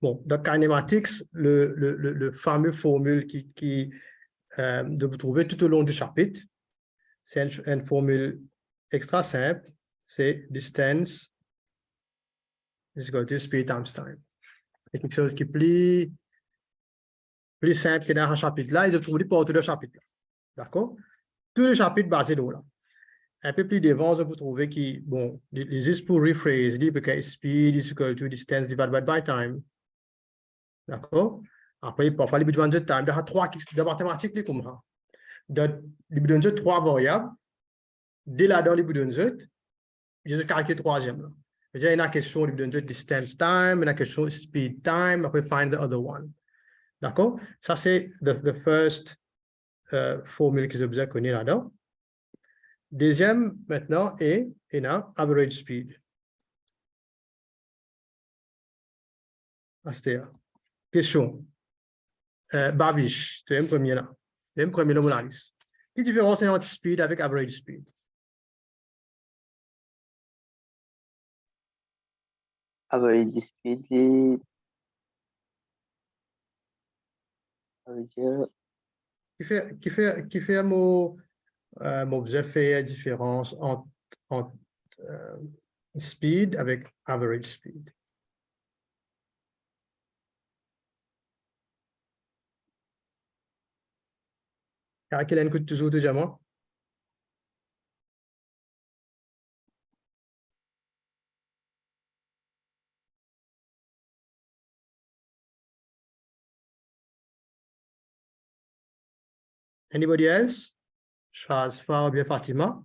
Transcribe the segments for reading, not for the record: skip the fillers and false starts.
Bon, dans Kinematics, le fameux formule de vous trouver tout au long du chapitre, c'est une formule extra simple, c'est distance is equal to speed times time. C'est quelque chose qui est plus simple que dans un chapitre-là, ils ont trouvé pour tout le chapitre. D'accord? Tout le chapitre basé là. Un peu plus devant, vous trouvez qui, bon, juste pour rephrase, dit que speed is equal to distance divided by time. D'accord? Après, parfois, il y a besoin de temps. Il y a trois de mathématiques, comme ça. Il y a trois variables. Dès là-dedans, il y a je calcule troisième. Il y a une question de distance time, une question speed time, après find the other one. D'accord? Ça, c'est the first formule que vous avez connue là-dedans. Deuxième, maintenant, est average speed. Astéa. Question. Babiche, c'est le premier là. Le premier là, mon liste. Quelle différence entre speed avec average speed? Average speed, qui fait mon fait la différence entre speed avec average speed. Quel est le toujours déjà moi? Anybody else? Shazfa ou bien Fatima?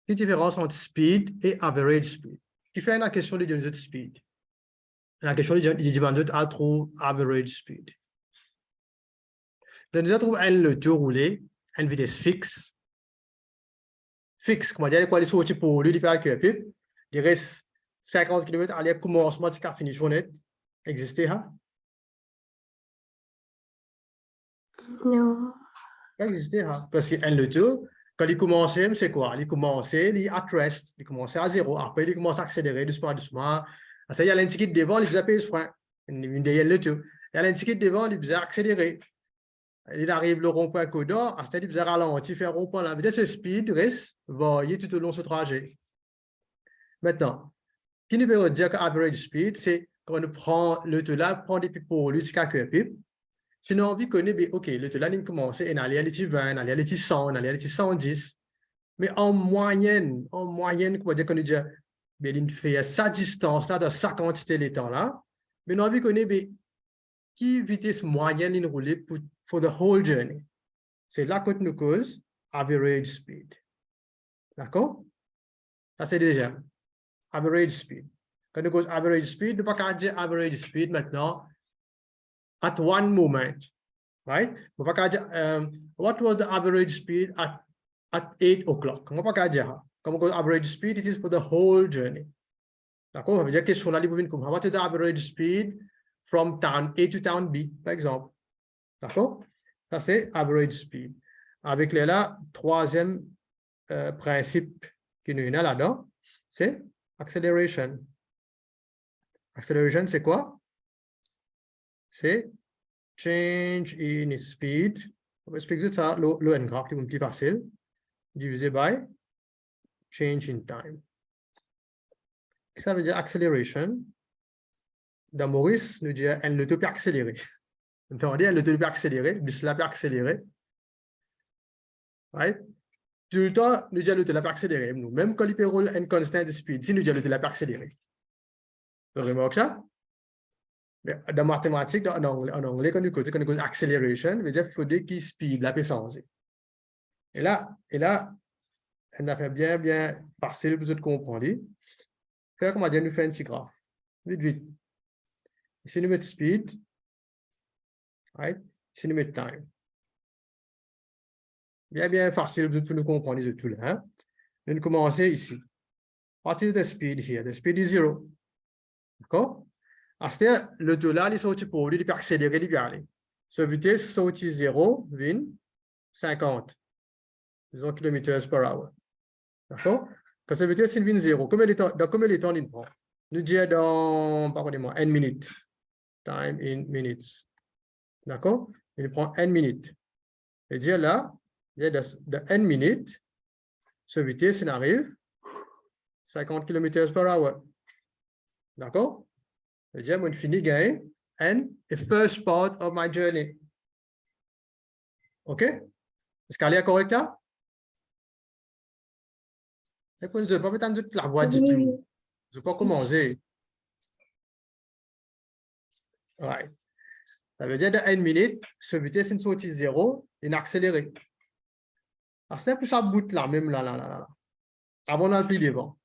Quelle différence entre speed et average speed? Qui fait la question de speed? La question de à trop average speed. Donc, nous trouve le tour roulé, une vitesse fixe. Fixe, comment dire, quoi, les sorties pour lui, il peut que il reste 50 km à l'air commencement jusqu'à finition net. Existait, hein? Non. Existait, hein? Parce que le tour, quand il commençait, c'est quoi? Il commençait, il at rest, il commençait à zéro. Après, il commence à accélérer doucement, doucement. Il y a l'indiqué devant, il faisait appuyer ce frein. Une derrière le tour. Il y a l'indiqué devant, il faisait accélérer. Il arrive le rond-point codant, à ce stade, il faisait ralentir, faire rond-point. La vitesse de speed reste variée tout au long de ce trajet. Maintenant, qui nous veut dire que average speed, c'est quand on prend le tour là, prend des pipes pour lui jusqu'à que pipe. Sinon, on connaît, ok, le tour là, il commence, il allait à 20, il allait à 100, il allait à 110. Mais en moyenne, comment dire qu'on dit, il fait sa distance là, de sa quantité de temps là. Mais on connaît, qui vitesse moyenne il roule pour the whole journey. C'est là que nous cause average speed. D'accord? Ça, c'est déjà average speed. Quand nous cause average speed, nous ne pouvons pas dire average speed maintenant at one moment. Right? Nous ne pouvons pas dire what was the average speed at 8 o'clock. Nous ne pouvons pas dire comme cause average speed, it is for the whole journey. D'accord? Ça veut dire que question là, what is the average speed from town A to town B, par exemple. D'accord? Ça, c'est average speed. Avec les là, troisième principe qui nous est là-dedans, c'est acceleration. Acceleration, c'est quoi? C'est change in speed. On va expliquer ça, le n graph, qui est plus facile, divisé by change in time. Ça veut dire acceleration. Dans Maurice, nous disons elle ne peut pas accélérer. On dit elle ne peut pas accélérer, mais cela peut accélérer. Right? Tout le temps, nous disons elle ne peut pas accélérer. Même quand il peut rouler une constante de speed, si nous disons elle ne peut pas accélérer. Vous remarquez ça? Mais dans mathématiques, en anglais, quand nous disons acceleration, veut dire qu'il faut dire qu'il speed, la peut changer. Et là, elle a fait bien facile pour vous de comprendre. Faire comment dire, nous faire un petit graphe. Vite. Ici, nous mettons speed. Right? Ici, nous mettons time. Bien facile pour nous comprendre les tout là. Hein? Nous commençons ici. What is the speed here? The speed is 0. D'accord? C'est-à-dire, le tout là, il saute pour lui, il peut accélérer, il peut aller. Sa vitesse saute 0, 20, 50. Disons km/h. D'accord? Quand ça veut dire s'il vient 0, dans combien de temps il prend? Nous disons dans, pardonnez-moi, n minutes. Time in minutes. D'accord? Il prend n minutes. Et dire là, il y a de n minutes, ce vitesse, il arrive 50 km/h. D'accord? Et dire, moi, je finis gain and the first part of my journey. OK? Est-ce qu'elle est correcte là? Et puis, je ne vais pas mettre la voix du tout. Je ne vais pas commencer. Ouais. Ça veut dire de 1 minute, ce vitesse, une sortie 0, une accélérée. Alors, c'est pour ça bout là, même là. Avant dans le pied devant.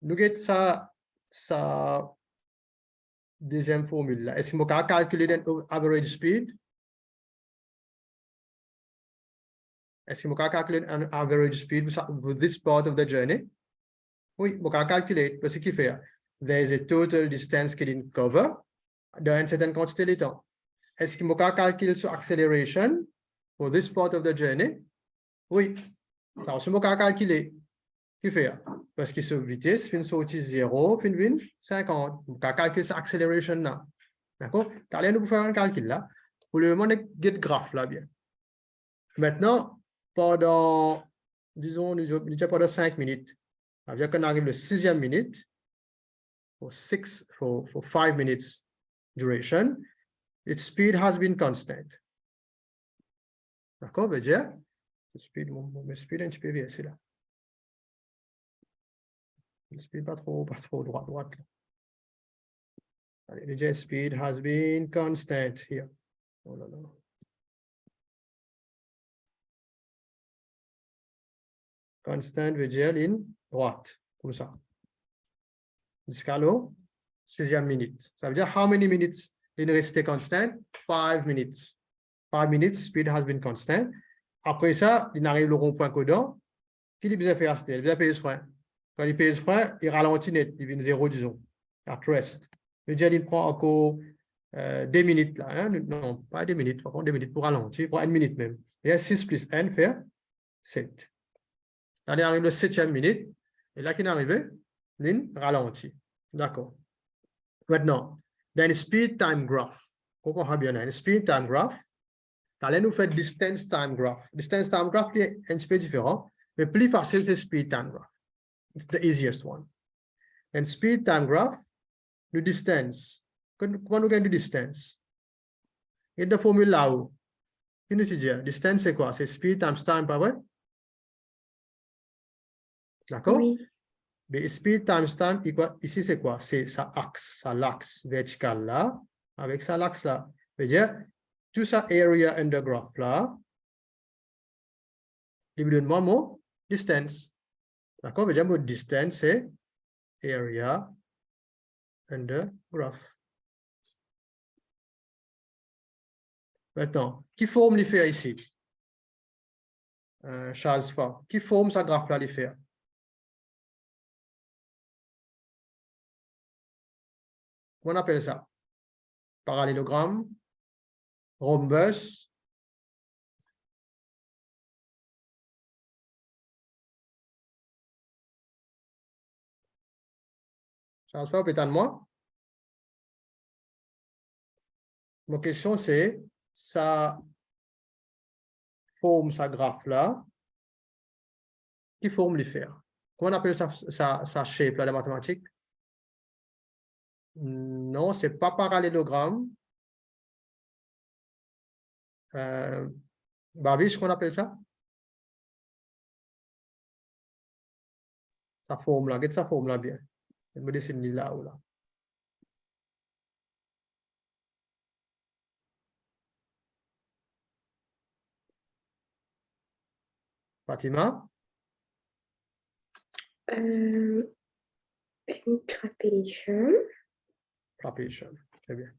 Nous avons ça deuxième formule là. Est-ce que vous pouvez calculer l'average speed? Est-ce que vous pouvez calculer un average speed with this part of the journey? Oui, vous pouvez calculer parce qu'il fait. There is a total distance qu'il cover dans une certaine quantité de temps. Est-ce que vous pouvez calculer sur acceleration for this part of the journey? Oui. Alors, si vous pouvez calculer, qui fait? Parce que sur vitesse, fin sortie 0, fin 50. Vous pouvez calculer sur acceleration là. D'accord? Allez, nous faire un calcul là. Pour le moment, on get graphe là bien. Maintenant, pendant, disons, nous pendant 5 minutes. Avec qu'on arrive le 6e minute, for 5 minutes duration, its speed has been constant. D'accord, veut dire, le speed, mon speed un petit peu vieux, c'est là. Le speed pas trop droite. Allez, le speed has been constant here. Oh là là. Constant veut dire ligne droite, comme ça. Jusqu'à le 6e minute. Ça veut dire how many minutes il restait constant? 5 minutes. 5 minutes, speed has been constant. Après ça, il arrive le rond-point codant. Qu'il a fait rester? Il a payé ce frein. Quand il paye ce frein, il ralentit net, il vient 0, disons. At rest. Le dire, il prend encore 2 minutes là. Hein? Non, pas 2 minutes, par contre 2 minutes pour ralentir, pour 1 minute même. Et 6 plus 1 fait 7. Là, il arrive le 7e minute. Et là, qu'il est arrivé, il ralentit. D'accord. Maintenant, dans le speed time graph, on comprend bien, dans le speed time graph, allez nous faire distance time graph. Distance time graph est un petit peu différent, mais plus facile, c'est speed time graph. It's the easiest one. And speed time graph, le distance. Comment nous gagnons du distance? Il y a une formule là-haut. Qui nous dit, distance, c'est quoi? C'est speed times time, pas vrai? D'accord? Oui. Mais speed times time, ici, c'est quoi? C'est ça axe, ça l'axe vertical là, avec ça l'axe là. C'est-à-dire, tout ça area under graph là, il me donne moi mon distance. D'accord? C'est-à-dire, mon distance, c'est area under graph. Maintenant, qui forme les faire ici? Charles Farr. Qui forme sa graphe là, les faire? Comment on appelle ça? Parallélogramme, rhombus. Charles Farr, peut-être moi. Ma question, c'est, ça forme sa graphe là, qui forme les faire? Comment on appelle sa shape là, la mathématique? Non, c'est pas parallélogramme. Babiche, qu'on appelle ça? Sa forme là, sa forme là bien. Je me dessine là ou là. Fatima? Une trapézium. Trapézium, très bien.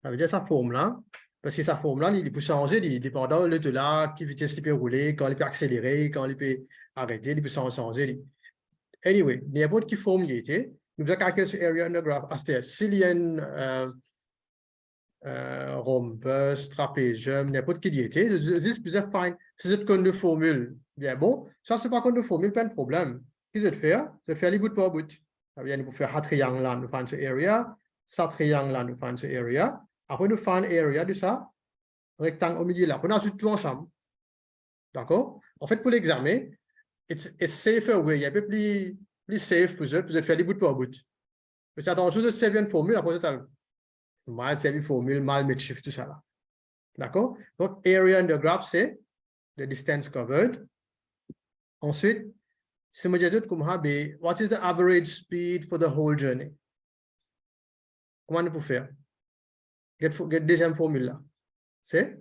Ça veut dire sa forme là, parce que sa forme là, il peut changer dépendant de là, qui vitesse il peut rouler, quand il peut accélérer, quand il peut arrêter, il peut changer. Anyway, n'importe qui forme il était, nous avons calculé sur area under graph. C'est-à-dire, s'il y a un rhombus, trapézium, n'importe qui y était, c'est juste plusieurs fine, c'est cette conne de formule. Bien, bon, ça, c'est pas contre de formule, pas de problème. Qu'est-ce que je fais? Je fais les bout par bout. Ça veut dire, nous faire un triangle là, nous faisons ce area. Ça, triangle là, nous faisons ce area. Après, nous faisons area de ça, rectangle au milieu là. On a tout ensemble. D'accord? En fait, pour l'examen, it's safer way. Il y a un peu plus safe pour eux faire les bouts par bout. Mais c'est attention, je sais bien une formule, après, c'est mal servi formule, mal mettre shift, tout ça là. D'accord? Donc, area under graph, c'est the distance covered. Ensuite, si je dis comme ça, what is the average speed for the whole journey? Comment on peut faire? Get deuxième formule là. C'est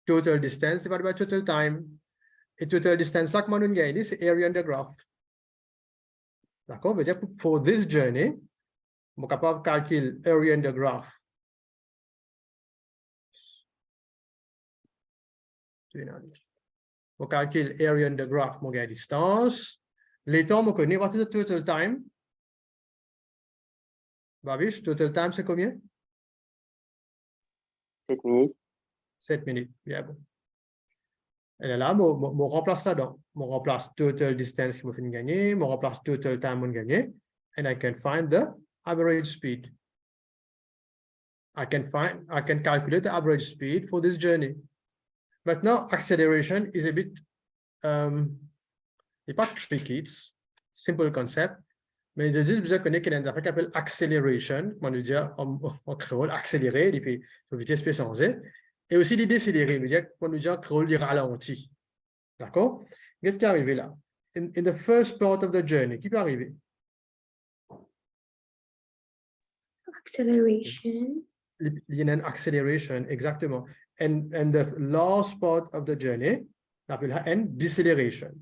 total distance divided by total time. Et total distance là, comment on gagne? C'est area under graph. D'accord? Veut dire for this journey, on est capable de calculer area under graph. On calcule area under graph, on gagne distance. Les temps, on connaît, what is the total time? Babish, total time, c'est combien? 7 minutes. 7 minutes. Bien bon. Et là, on remplace là-dedans. On remplace total distance qui me fait gagner, on remplace total time on gagner, and I can find the average speed. I can calculate the average speed for this journey. Maintenant, acceleration is a bit, it's pas tricky, it's simple concept, mais j'ai juste besoin de connaître qu'il y a une affaire qui s'appelle acceleration, on nous dit en créole, accélérer, il fait sur vitesse P sans Z, et aussi les décélérer, on nous dit en créole, il ralentit. D'accord? Qu'est-ce qui est arrivé là? In the first part of the journey, qui peut arriver? Acceleration. Il y a une acceleration, exactement. And the last part of the journey, on appelle une deceleration.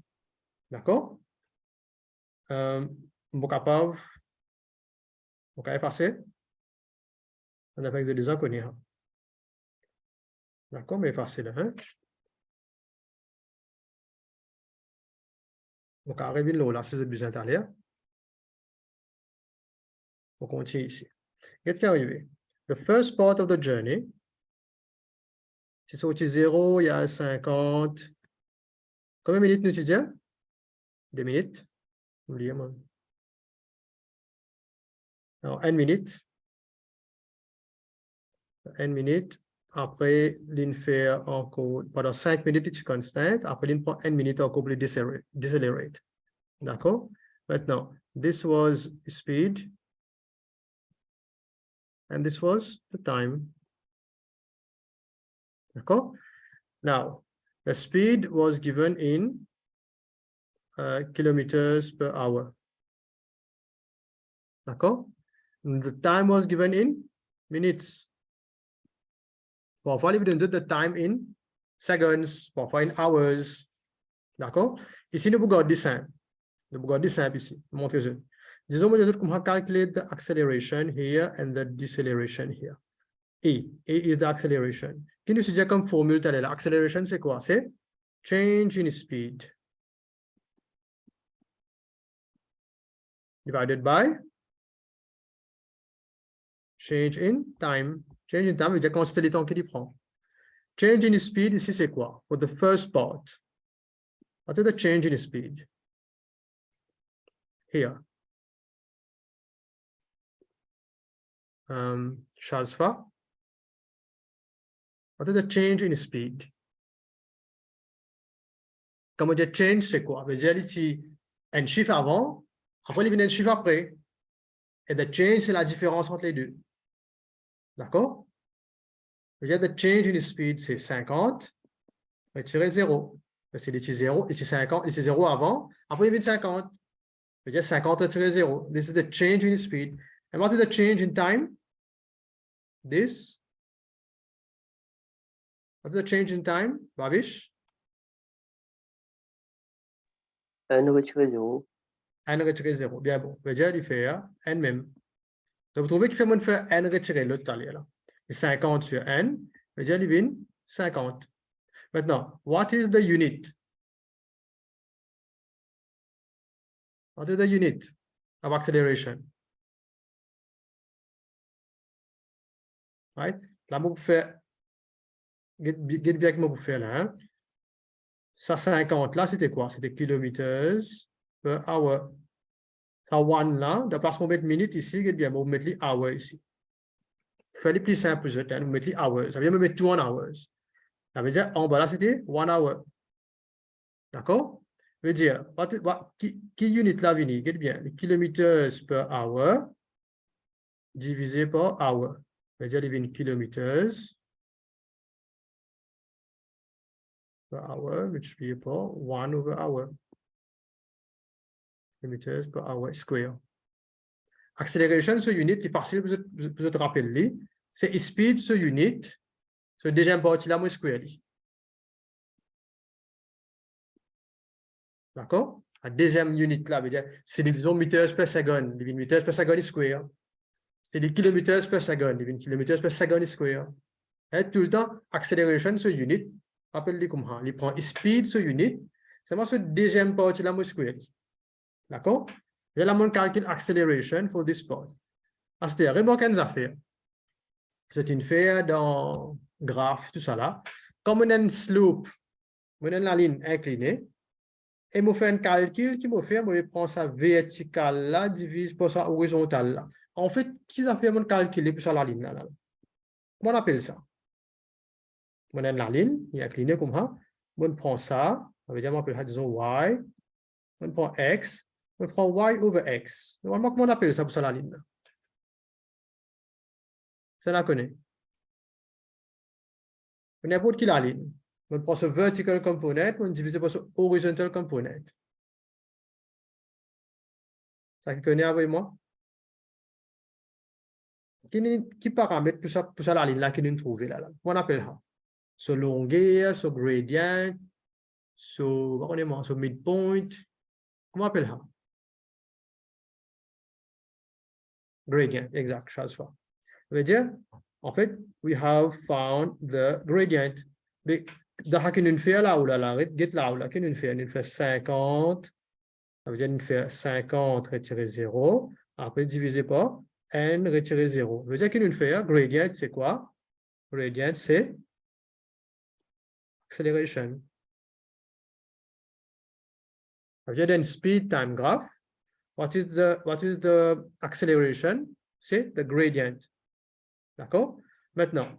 D'accord? On est capable effacer. On a fait des inconnus. D'accord, mais effacer là. Hein? Donc, arriver là, c'est besoin d'aller. On continue ici. Qu'est-ce qui est arrivé? The first part of the journey, c'est sorti 0, il y a 50. Combien de minutes nous disons? 2 minutes. Oubliez moi. Alors, 1 minute. 1 minute. Après, l'in fait encore pendant 5 minutes, c'est constant. Après, l'in prend 1 minute encore pour decelerate. D'accord? Maintenant, this was speed. And this was the time. D'accord? Now, the speed was given in kilometers per hour. D'accord? The time was given in minutes. Parfois, il donne the time in seconds, parfois in hours. D'accord? Ici, nous regardons dessin. Nous regardons dessin ici. Montrez-le. Disons, comment calculate the acceleration here and the deceleration here. A is the acceleration. Qui nous suggère comme formule telle? L'acceleration, c'est quoi? C'est change in speed divided by change in time. Change in time veut dire quantité de temps qu'il prend. Change in speed, ici, c'est quoi? For the first part. What is the change in speed? Here. Shazfa. What is the change in speed? Comme on dit change, c'est quoi? Veut dire ici, un chiffre avant, après, il vient un chiffre après. Et the change, c'est la différence entre les deux. D'accord? Veut dire the change in speed, c'est 50, retirer 0. C'est ici 0, ici 50, ici 0 avant, après il vient 50. Veut dire 50 retirer 0. This is the change in speed. And what is the change in time? This. What is the change in time, Babish? 1 retiré 0. 1 retiré 0. Bien bon. Veut dire il fait n même. Donc vous trouvez qu'il fait moins de faire n retirer l'autre talent là. Et 50 sur n, veut dire il vient 50. Maintenant, what is the unit? What is the unit of acceleration? Right? Là, vous faites, get bien que vous faites là. Hein? Ça 50 là, c'était quoi? C'était kilomètres per hour. Ça 1 là, de place, on met minute ici, bien, on met les hours ici. Faire les plus simple, on met les hours. Ça veut dire, on met 2 hours. Ça veut dire, en bas là, c'était 1 hour. D'accord? Ça veut dire, qui unit là, vini? Bien, les kilomètres per hour divisé par hour. Ça veut dire, les kilomètres per hour multiplié par 1 over hour. Kilomètres per hour square. Acceleration sur unit, c'est facile pour vous rappeler. C'est speed sur unit. Ce deuxième partie là, moi, square. D'accord? La deuxième unit là, veut dire, c'est des meters per seconde. Les meters per seconde square. C'est des kilomètres per seconde. Les kilomètres per seconde square. Et tout le temps, acceleration sur unit. Rappelez-le comme ça. Il prend speed sur unit. C'est moi ce deuxième partie là, moi, square. D'accord? Et là, on calcule acceleration for this part. C'est-à-dire, remarquez une affaire. C'est une affaire dans graphe, tout ça là. Comme on a une slope, on a la ligne inclinée, et je fais un calcul qui me fait, je prends ça vertical là, divise par ça horizontal là. En fait, qui a fait mon calcul pour ça la ligne là? Comment on appelle ça? On a la ligne, il est incliné comme ça. On prend ça, ça veut dire, on appelle ça, disons, y. On prend x, on prend y over x. Normalement, comment on appelle ça pour ça la ligne là? Ça la connaît. N'importe qui la ligne. On prend ce vertical component, on divise par ce horizontal component. Ça qui connaît avec moi? Qui paramètre pour ça la ligne là qui nous trouve là? On appelle ça. Ce longueur, ce gradient, ce midpoint. Comment on appelle ça? Gradient, exact, chaque fois. Ça veut dire, en fait, we have found the gradient. De qui nous fait là ou là, get là ou là, qui nous fait 50. Ça veut dire nous fait 50 retiré 0, après divisé par n retiré 0. Ça veut dire qu'il nous fait gradient, c'est quoi? Gradient, c'est acceleration. Ça veut dire dans speed time graph, what is the acceleration? C'est the gradient. D'accord? Maintenant,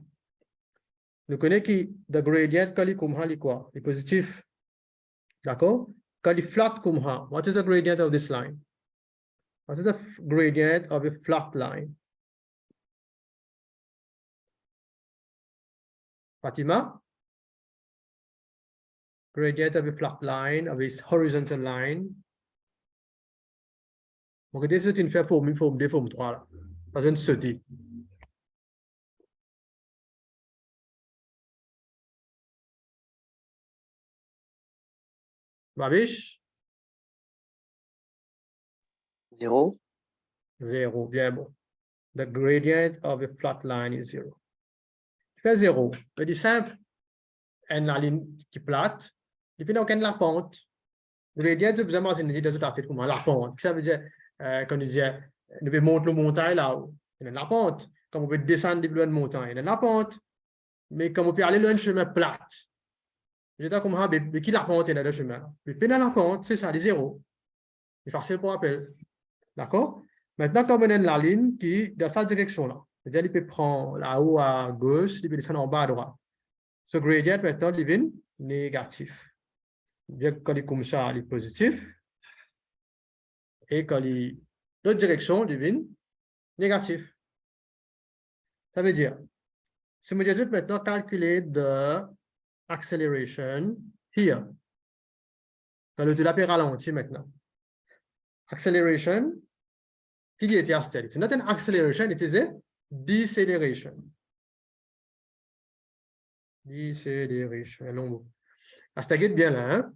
nous connaissons que the gradient, quand il est comme ça, il est quoi? Il est positif. D'accord? Quand il est flat comme ça, what is the gradient of this line? What is the gradient of a flat line? Fatima? Gradient of a flat line, of a horizontal line. Donc, c'est une forme 2, forme 3 là. Pas une sauter. Babiche? 0. 0. Bien bon. The gradient of a flat line is 0. Tu fais 0. C'est simple. N la ligne qui est plate. Et puis, on a la pente. Le gradient, c'est besoin de dire tout à fait comment la pente. Ça veut dire, quand on disait, nous pouvons monter le montagne là-haut. Il y a la pente. Comme on peut descendre de une montagne, il y a la pente. Mais comme on peut aller loin, un chemin plate. Je dis comme ça, mais qui la pente est dans le chemin? Mais dans la pente, c'est ça, les zéros. C'est facile pour rappel. D'accord? Maintenant, comme on a la ligne qui est dans cette direction-là, c'est-à-dire il peut prendre là-haut à gauche, il peut descendre en bas à droite. Ce gradient, maintenant, il devient négatif. C'est-à-dire quand il est comme ça, il est positif. Et quand il est dans l'autre direction, il devient négatif. Ça veut dire, si je dis maintenant calculer the acceleration here, quand le la ralenti maintenant. Acceleration, qui était accéléré? C'est not an acceleration, it is a deceleration. Deceleration. C'est bien là. Hein?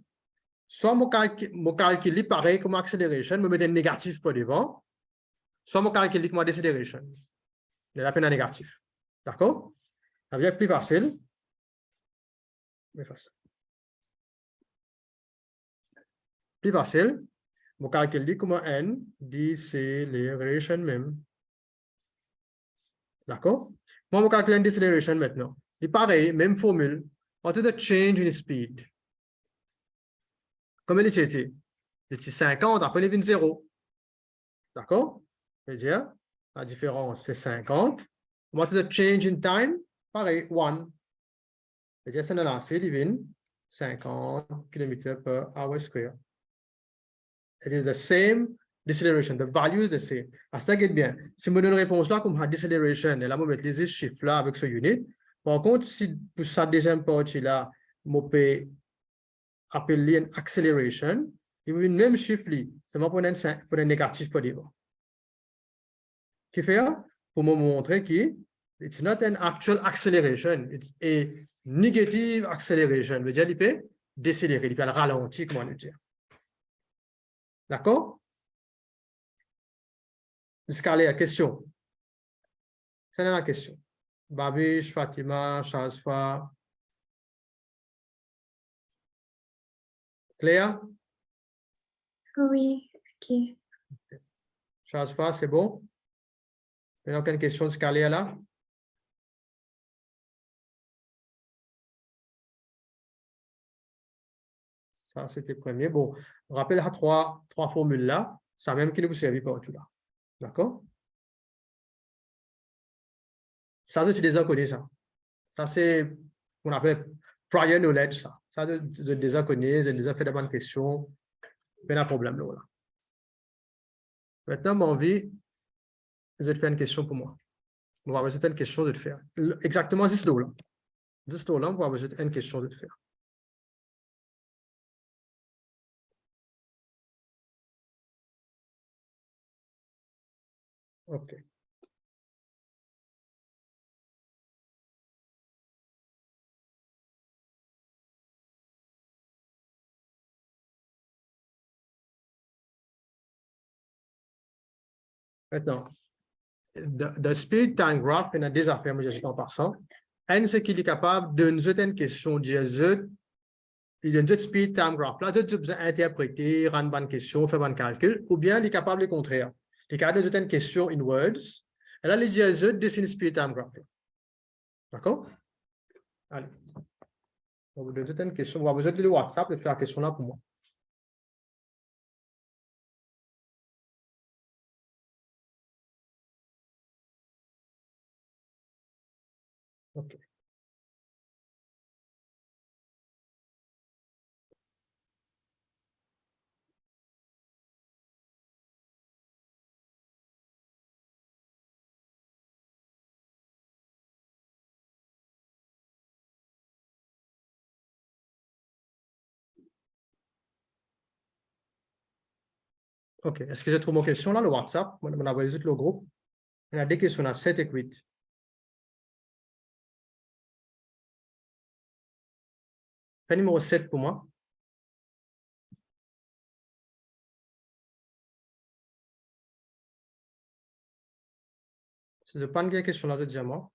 Soit mon calcul pareil comme acceleration, me mettre un négatif pour devant, soit mon calcul comme deceleration. Il a la peine un négatif. D'accord? Ça devient plus facile. Plus facile. Mon calcul comme n deceleration même. D'accord? Moi, je calcule deceleration maintenant. Et pareil, même formule. What is the change in speed? Comme il était? Il était 50, après il vient 0. D'accord? C'est-à-dire, la différence, c'est 50. What is the change in time? Pareil, 1. C'est-à-dire, c'est un lancé, il vient 50 km/h square. It is the same deceleration. The value is the same. À ça, guette bien. Si je me donne une réponse là, comme deceleration, et là, je vais mettre les chiffres là avec ce unit. Par contre, si pour sa deuxième partie là, je peux appeler une acceleration, il y a le même chiffre, c'est pour un négatif pour devant. Qui fait pour me montrer que it's not an actual acceleration, it's a negative acceleration. Veut dire, il peut décélérer, il peut ralentir, comment le dire. D'accord? Escalader, question. C'est la question. Babish, Fatima, Shazfa. Claire? Oui, ok. Shazfa, c'est bon? Il n'y a aucune question de Scalia là? Ça, c'était le premier. Bon, on rappelle à trois formules là. Ça même qui nous servit pour tout là. D'accord? Ça, c'est déjà connu ça. Ça, c'est ce qu'on appelle prior knowledge. Ça je déjà connais, j'ai déjà fait des bonnes questions. Pas de problème là. Maintenant, mon envie, je vais te faire une question pour moi. On va avoir une question de te faire. Exactement 10 là. 10 là, on va avoir une question de te faire. OK. Maintenant, de speed time graph, il y a des affaires, mais je suis en passant. Un, c'est qu'il est capable de nous une question, il y a une speed time graph. Là, tu peux interpréter, rendre une question, faire un calcul, ou bien il est capable le contraire. Il est capable de nous une question in words. Et là, les yeux dessinent speed time graph. D'accord? Allez. On va vous donner une question. On va vous aider le WhatsApp et faire la question là pour moi. OK. OK. Est-ce que j'ai trouvé mon question là, le WhatsApp? On a envoyé juste le groupe. Il y a des questions à 7 et 8. Fait numéro 7 pour moi. Si je pas une question là, je dis à moi.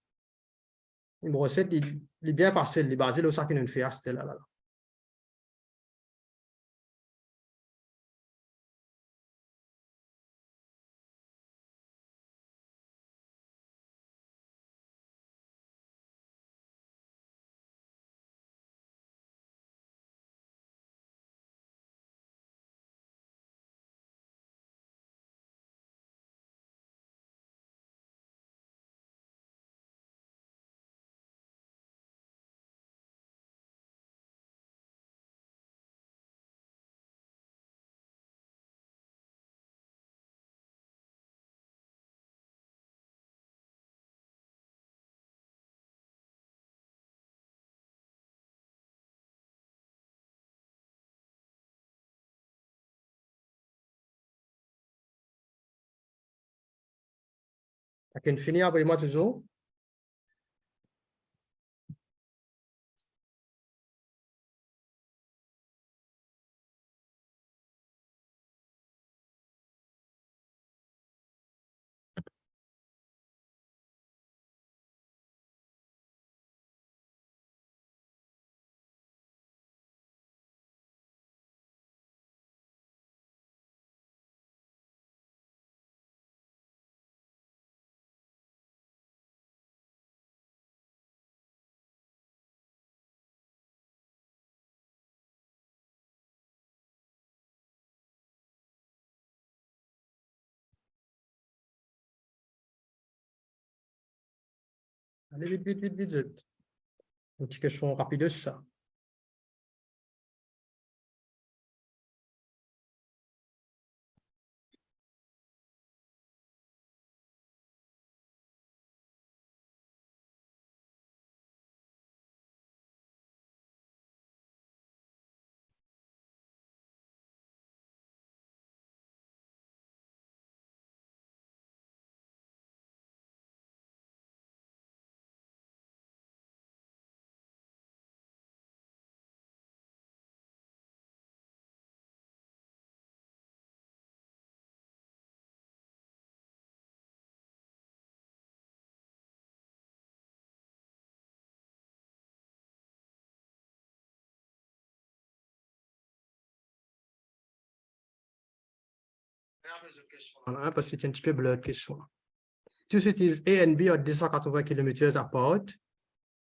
Numéro 7, il est bien facile, il est basé sur ce qu'il nous fait, c'était là. À qu'une finir, envoyez-moi toujours. Allez, vite, vite, vite, vite, vite. Une petite question rapide, ça. Parce que c'est un petit peu bleu question. Two cities A and B are 280 kilometers apart.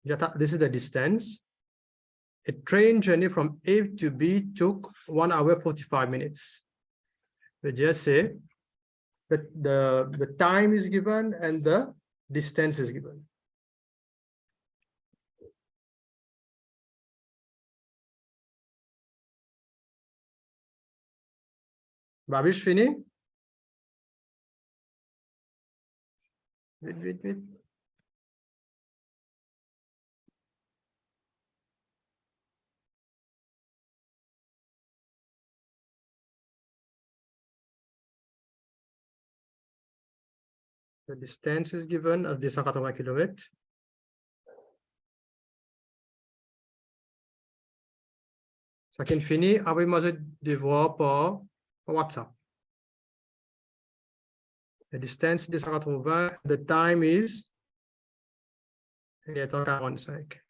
This is the distance. A train journey from A to B took 1 hour 45 minutes. We just say that the time is given and the distance is given. Babish, fini? Wait, wait, wait. The distance is given as 280 km. Ça qui est fini, envoyez-moi un devoir par WhatsApp. The distance is 280, the time is 45.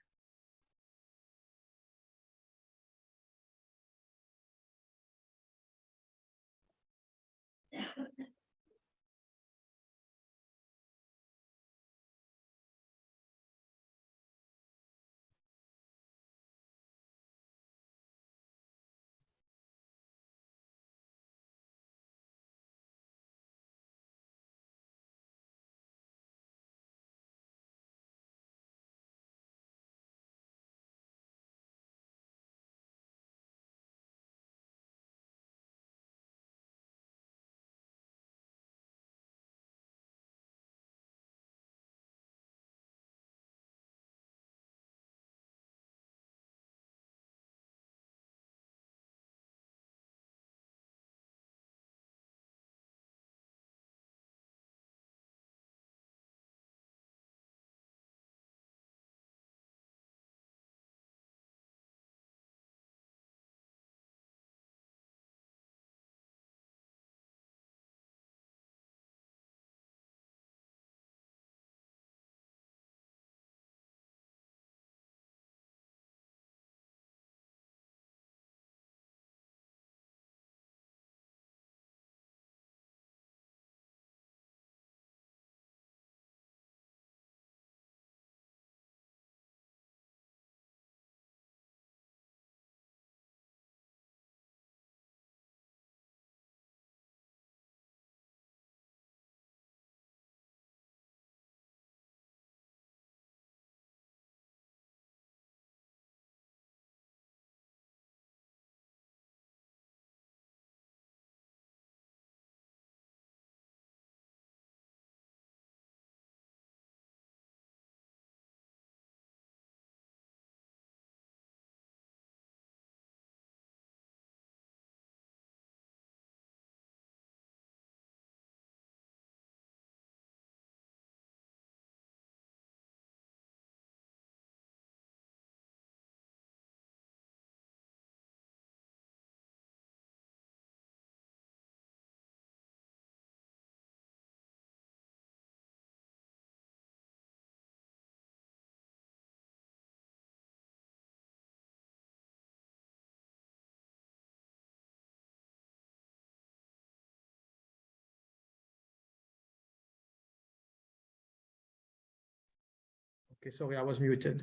Okay, sorry, I was muted.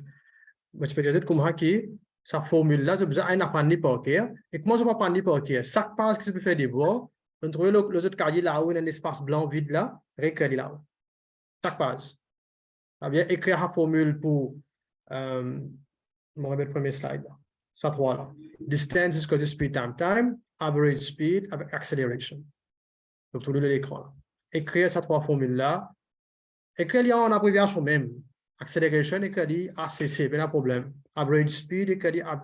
Mas peut-être comme que sa formule-là, je besoin d'un apprendre par cœur. Et comment je vais apprendre par cœur? Chaque page que je peux faire des voix, on trouve le autre cahier là-haut, un espace blanc vide là, récréer là-haut. Chaque page. bien écrire la formule pour, je vais remettre le premier slide là. Ça, 3 là. Distance is equal to speed times time, average speed avec acceleration. Donc, tout le l'écran là. Écrire ces 3 formules là. Écrire en abréviation même. Acceleration, écrire ACC, pas de problème. Average speed, écrire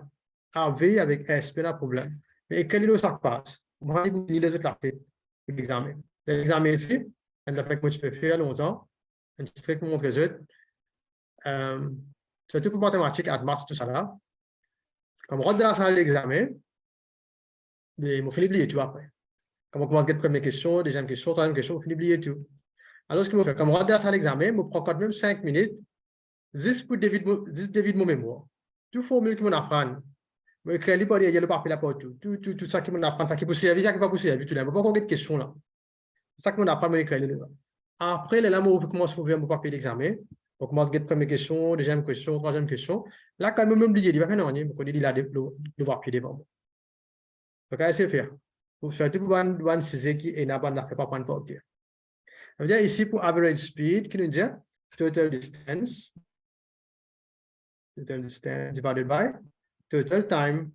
AV avec S, pas de problème. Mais écrire ça passe. Moi, je vous dis les autres là, l'examen. L'examen ici, un appel que tu peux faire longtemps. Un petit truc pour montrer les autres. C'est tout pour mathématiques, maths, tout ça là. Comme on rentre dans la salle d'examen, il m'a fait oublier tout après. Comme on commence avec la première question, deuxième question, troisième question, on finit oublier tout. Alors, ce qu'il m'a fait, comme on rentre dans la salle d'examen, je prends quand même 5 minutes, juste pour David mon mémoire. Tout formule que je apprends. Je écris le papier, il y a le papier là partout. Tout ça qui m'apprend, ça qui peut servir, ça qui ne peut pas servir. Tout le monde. Pas encore de questions là. C'est ça que je apprends, je écris le après, là, je commence à ouvrir mon papier d'examen. On commence avec la première question, deuxième question, troisième question. Là, quand même, oublié, il va faire non, je connais le papier devant moi. Donc, essayer de faire. Pour surtout pour une CC qui est n'a pas fait pas prendre pour dire. Ça veut dire ici pour average speed, qui nous dit total distance divided by total time.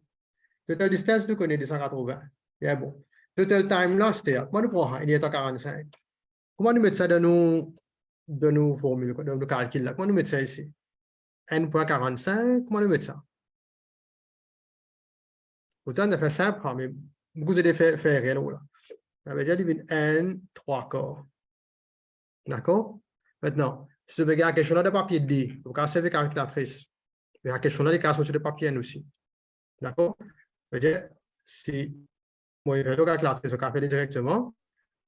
Total distance, nous connaissons 280. C'est bon. Total time là, c'était comment nous prenons? Il est à 45. Comment nous mettons ça dans nos formules, dans nos calculs là? Comment nous mettons ça ici? N.45, comment nous mettons ça? Autant de faire simple, mais vous allez faire rien là. Ça veut dire N 3 quarts. D'accord? Maintenant, si vous regardez quelque chose de papier D, vous pouvez servir calculatrice. Il y a quelque chose de cas de papier N aussi. D'accord? Ça veut dire, si moi, je vais le calculatrice, je vais faire directement,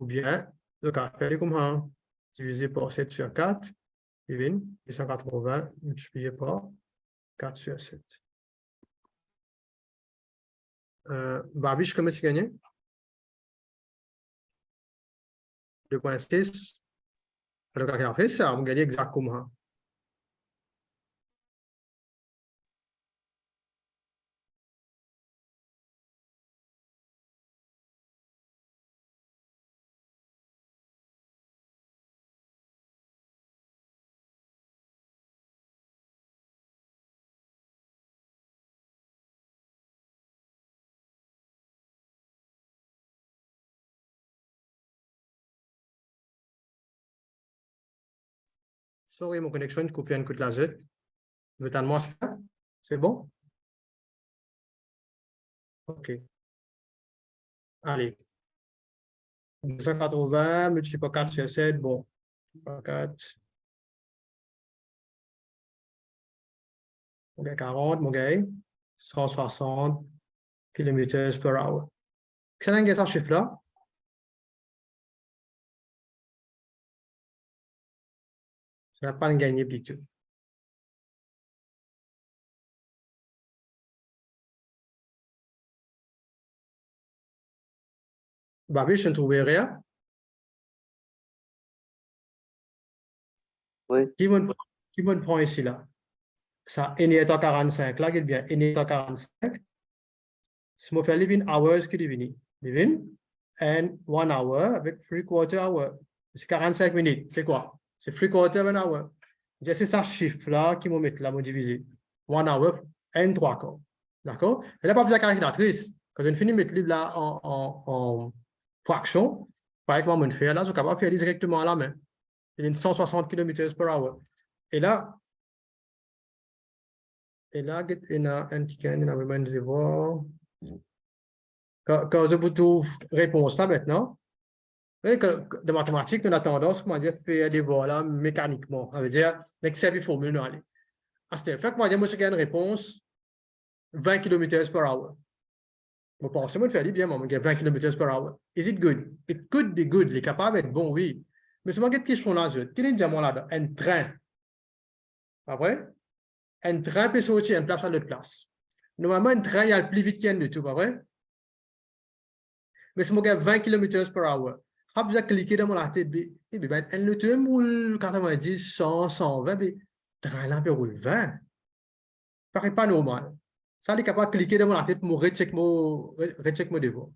ou bien, je vais faire comme ça, divisé par 7 sur 4, et 280 multiplié par 4 sur 7. Babiche, comment tu gagnes? 2.6. Le calculatrice, ça va gagner exactement. Sorry, mon connexion, je coupe un coup de laser. Je vais t'en montrer. C'est bon? OK. Allez. 280 multiplié par 4 sur 7, bon. 4. Mon gars, 40, mon gars. 160 km per hour. C'est un ce chiffre-là? Ça n'a pas gagné du tout. Babi, je ne trouvais rien. Oui. Qui me prend ici là? Ça, N est à 45, là, qui est bien. N est à 45. Si je fais les hours qui deviennent. And 1 hour avec 3/4 hour. C'est 45 minutes. C'est quoi? C'est 3/4 hour. C'est ça chiffre là qui me met là, me diviser. 1 hour and 3 quarts. D'accord? Et là, pas besoin de calculatrice. Quand je finis de mettre là en fraction, par exemple, je fais là, je suis capable de faire directement à la main. Il y a 160 km per hour. Et là, il y a un petit de voir. Quand je trouve réponse là maintenant, de mathématiques, on a tendance, comment dire, faire des voies là mécaniquement. Ça veut dire, l'exercice formule, nous aller. À ce fait, comment dire, moi, je gagne une réponse 20 km per hour. Je pense que je fais bien, moi, je 20 km per hour. Is it good? It could be good. Il est capable d'être bon, oui. Mais c'est moi qui ai une question là, quel est le diamant là-dedans? Un train. Pas vrai? Un train peut sortir une place à l'autre place. Normalement, un train, il y a le plus vite qu'il y a de tout, pas vrai? Mais si je 20 km per hour, je besoin de cliquer dans mon tête, et bien, le train roule 90, 100, 120, mais le train là peut rouler 20. Ça paraît pas normal. Ça, il est capable de cliquer dans mon tête pour me recheck mon devoir.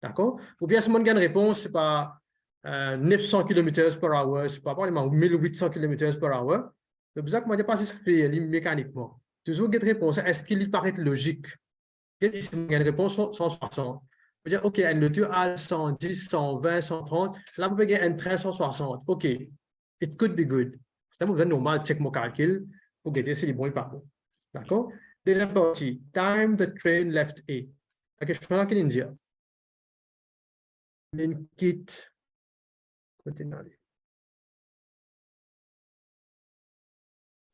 D'accord? Ou bien si je gagne une réponse, c'est pas 900 km per hour, c'est pas probablement 1800 km per hour. C'est pour ça que moi, je ne pas expliquer mécaniquement. Toujours une réponse, est-ce qu'il paraît logique? Il y a une réponse 160. Je dire, OK, le tuyau a 110, 120, 130. Là, vous pouvez un train 160. OK, it could be good. C'est un normal, check mon calcul pour guetter si les bons pas bon. D'accord? Deuxième partie, time the train left A. La question là, qu'est-ce qu'il dit? Il quitte. Continuez.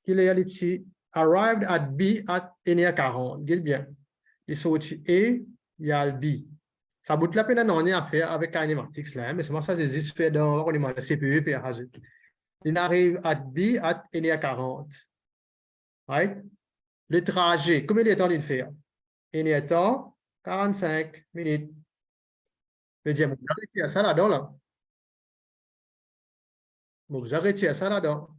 Qu'il est allé ici, arrived at B at 1h40. Gueule bien. Il sorti A, il y a le B. Ça bout la peine d'en à faire avec Kinematics là, mais c'est moi ça existe fait dans le CPU et Hazard. Il arrive à B à 1h40. Right? Le trajet, combien de temps il fait? 1h temps, 45 minutes. Deuxième, vous arrêtez à ça là-dedans là. Vous arrêtez à ça là-dedans.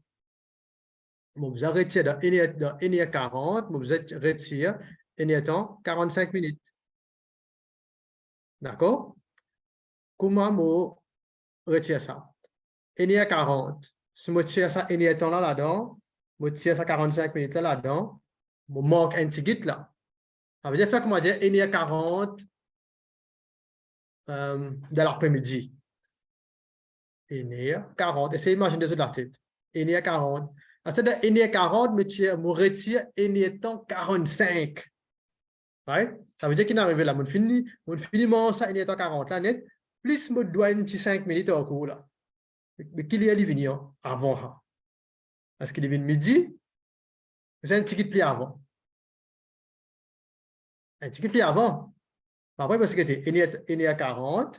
Vous arrêtez dans 1h40, vous arrêtez 1h temps, 45 minutes. D'accord? Comment vous retirez ça? 1h40. Si je tire ça 1h temps là-dedans, je tire ça 45 minutes là-dedans, je manque un petit guide là. Ça veut dire que moi dire 1h40 de l'après-midi. 1h40. Essayez d'imaginer ça de la tête. 1h40. À cette 1h40, je retire 1h temps 45. Right? Ça veut dire qu'il est arrivé là, je finis ça 1h temps 40 là net, plus je dois un petit 5 minutes au cours là. Mais qu'il y a venir avant. Est-ce qu'il est venu midi? C'est un ticket pli avant. Un ticket pli avant. Après, parce que c'était 1h40,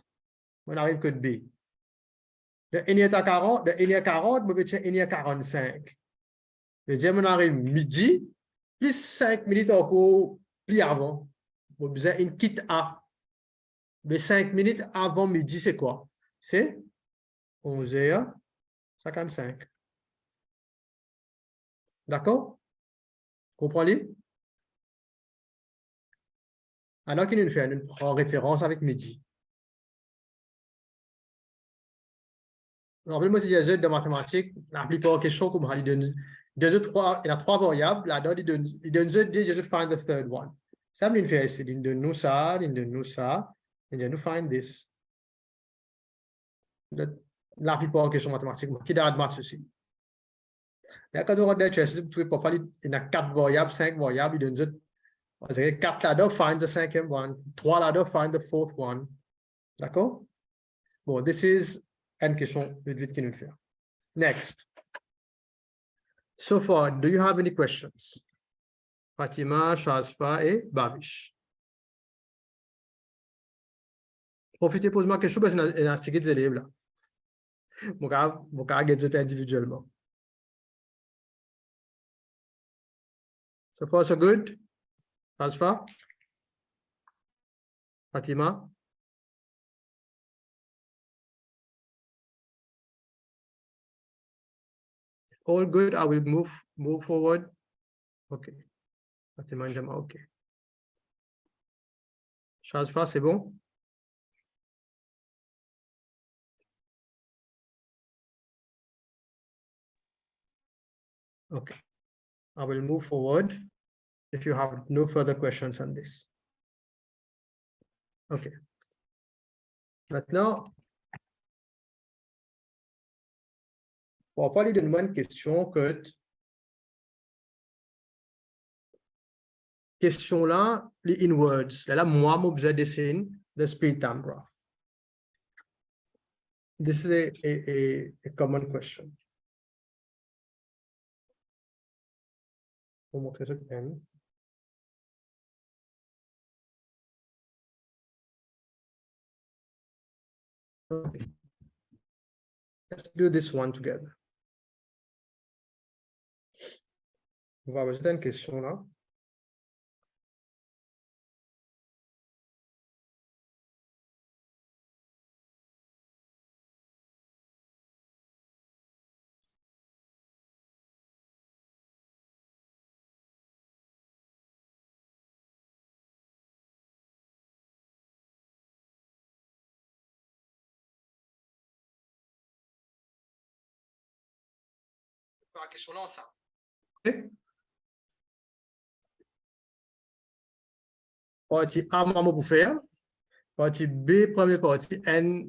on arrive que de B. De 1h40, on peut faire 1h45. Deuxième, on arrive midi, plus 5 minutes encore pli avant. On a besoin une kit A. Mais 5 minutes avant midi, c'est quoi? C'est 11h55. D'accord? Comprenez? Alors qu'il nous fait, nous prend référence avec midi. Rappelez-moi si j'ai de mathématiques, la plupart des questions, comme il donne il y a trois variables, là-dedans, il donne je find the third one. Ça, il fait ici, il donne nous ça, il donne nous ça, et il nous find this. La plupart des questions mathématiques, qui doit admettre ceci. Et quand on regarde des choses, il y a 4 variables, 5 variables, il donne 4 là-dedans, find the second one, 3 là-dedans, find the fourth one. D'accord? Bon, this is une question vite qui nous fait. Next. So far, do you have any questions? Fatima, Shazfa et Babish. Profitez pour ma question parce que c'est un article de élèves là. Mon cas, gadget individuellement. So far, so good? Shazfa? Fatima? All good, I will move forward. Okay. Fatima, OK. Shazfa, c'est bon? Okay. I will move forward if you have no further questions on this. OK. Maintenant, on va parler d'une bonne question que question là, les inwards. Là, moi, je besoin dessiner the speed time graph. This is a common question. Je vais vous montrer ça. Okay. Let's do this one together. On va ajouter une question là. La question là, ça. OK? Partie A, maman pour faire. Partie B, première partie, N,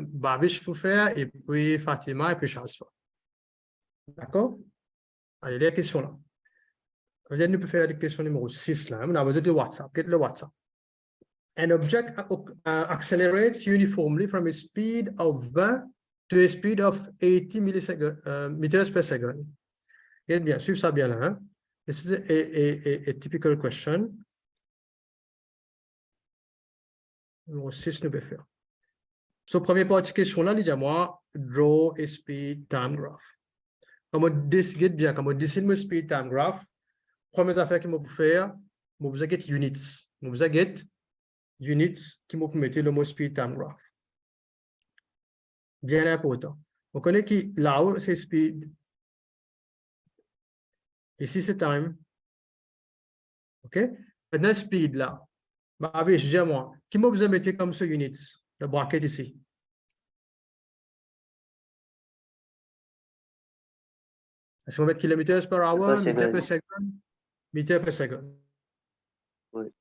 Babiche pour faire, et puis Fatima, et puis Charles. D'accord? Allez, les questions là. Nous pouvons faire la question numéro 6 là. On a besoin de WhatsApp. Quel est le WhatsApp? An object accelerates uniformly from a speed of 20 to a speed of 80 meters per second. Et bien, suivez ça bien là. Hein? This is a typical question. Numéro 6, nous pouvons faire. So, première partie question là, dis-moi, draw a speed time graph. Comme on décide bien, comme on dessine le speed time graph, première affaire que je vais faire, je vais get units. Je vais get units qui me mettre le mot speed time graph. Bien important. On connaît que là-haut, c'est speed. Ici, c'est time. OK? Maintenant, speed là. Bah, je dis à moi, qui m'a besoin de mettre comme ce units? Le bracket ici. Est-ce qu'on va mettre kilomètres per hour, mètres per second? Mètres per second. Oui.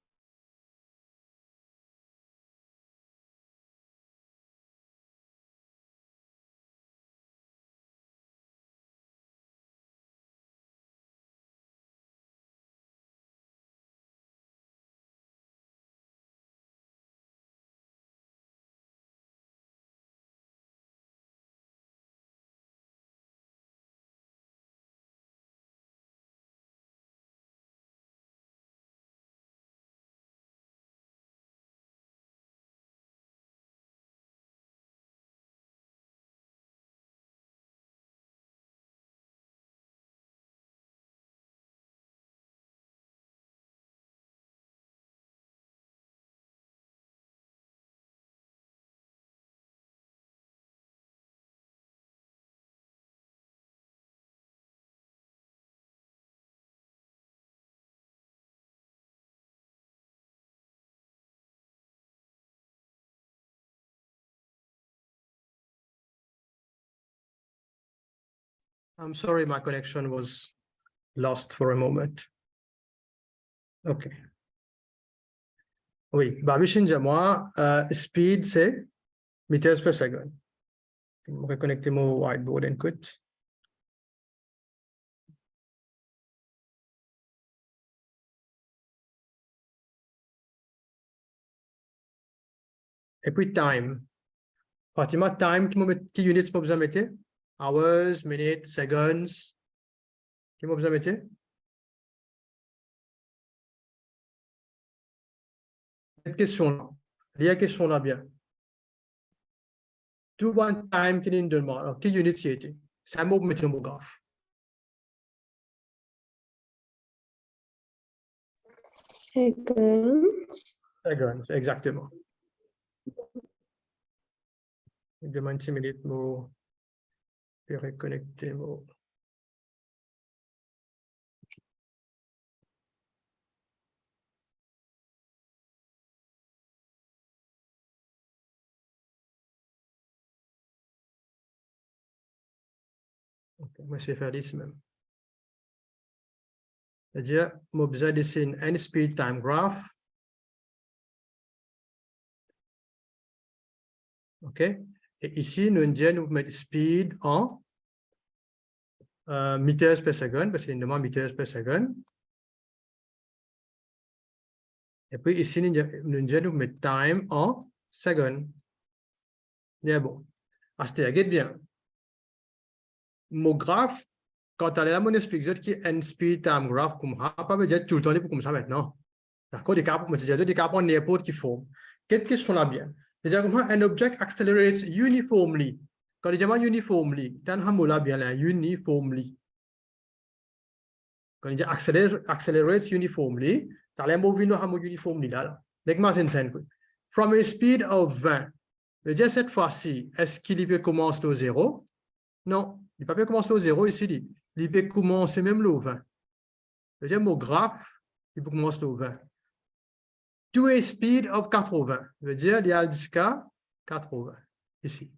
I'm sorry, my connection was lost for a moment. OK. Oui, Babishin, moi, speed, c'est meters per second. Je vais reconnecter mon whiteboard and quit. Et puis time. Fatima, time, qui units pour vous mettre? Hours, minutes, seconds. Qui vous mettre? Cette question-là. Il y a une question là bien. To one time qui est une demande. Alors, qui units y était? C'est un mot pour mettre le mot graphe. Seconds. Seconds, exactement. Je demande 6 minutes pour reconnecter mon. Okay, moi, je vais faire ici même. C'est-à-dire, je besoin dessiner un speed time graph. OK? Et ici, nous mettons speed en meters per second, parce qu'il demande meters per second. Et puis ici, nous mettons time en second. C'est bon. Ah, c'était bien. Mon graphe, quand tu as là, mon explique qui est un speed time graph, comme ça, pas me dire tout le temps pour comme ça maintenant. D'accord? Des cas pour n'importe qui forme. Quelle question là bien? C'est-à-dire comment un object accelerates uniformly. Quand il dit uniformly, tu as un mot là bien là, uniformly. Quand il dit accelerates uniformly, tu as un mot uniformly là. From a speed of 20. C'est-à-dire cette fois-ci, est-ce qu'il peut commencer au 0? Non, il ne peut pas commencer au 0 ici. Il peut commencer même au 20. C'est-à-dire mon graphe, il peut commencer au 20. To a speed of 80. Veut dire, il y a jusqu'à 80. Ici.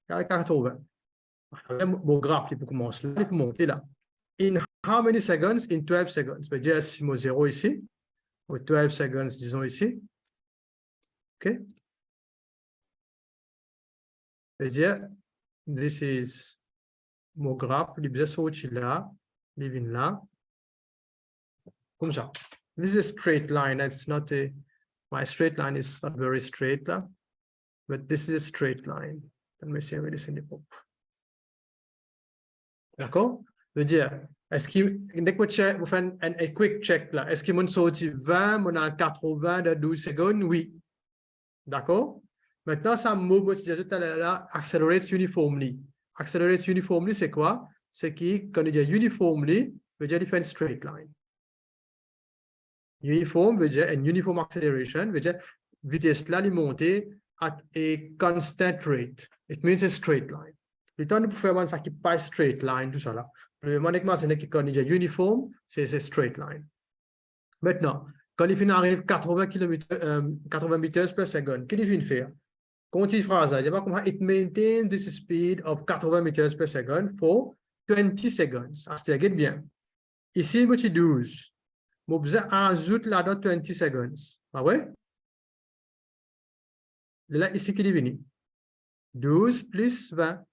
Il y a 80. Mon graphe, il peut commencer là, il peut monter là. In how many seconds? In 12 seconds. Je vais dire si mot 0 ici, ou 12 seconds, disons ici. OK? Je vais dire, this is mon graphe, il est sorti là, il vient là. Comme ça. This is a straight line. It's not a, my straight line is not very straight là, but this is a straight line. Let me see this in the book. D'accord? Je veux dire, est-ce qu'il vous faites un quick check là? Est-ce qu'il m'a sorti 20, mon a 80 de 12 secondes? Oui. D'accord? Maintenant, ça move, tout à l'heure, accelerates uniformly. Accelerates uniformly, c'est quoi? C'est qui, quand il dit uniformly, veut dire il fait une straight line. Uniform veut dire une uniform acceleration, veut dire vitesse là, il monte at a constant rate. It means a straight line. Le temps de faire ça qui pas straight line, tout ça là. Le moment c'est que quand il dit uniform, c'est straight line. Maintenant, quand il arrive 80 meters per second, qu'est-ce qu'il fait? Quand il fait ça, il va comment it maintains this speed of 80 meters per second for 20 seconds. Ah, c'est bien. Ici, il y a 12. Je vais ajouter là-dedans 20 seconds. Ah ouais? Là, ici, qui est venu? 12 plus 20.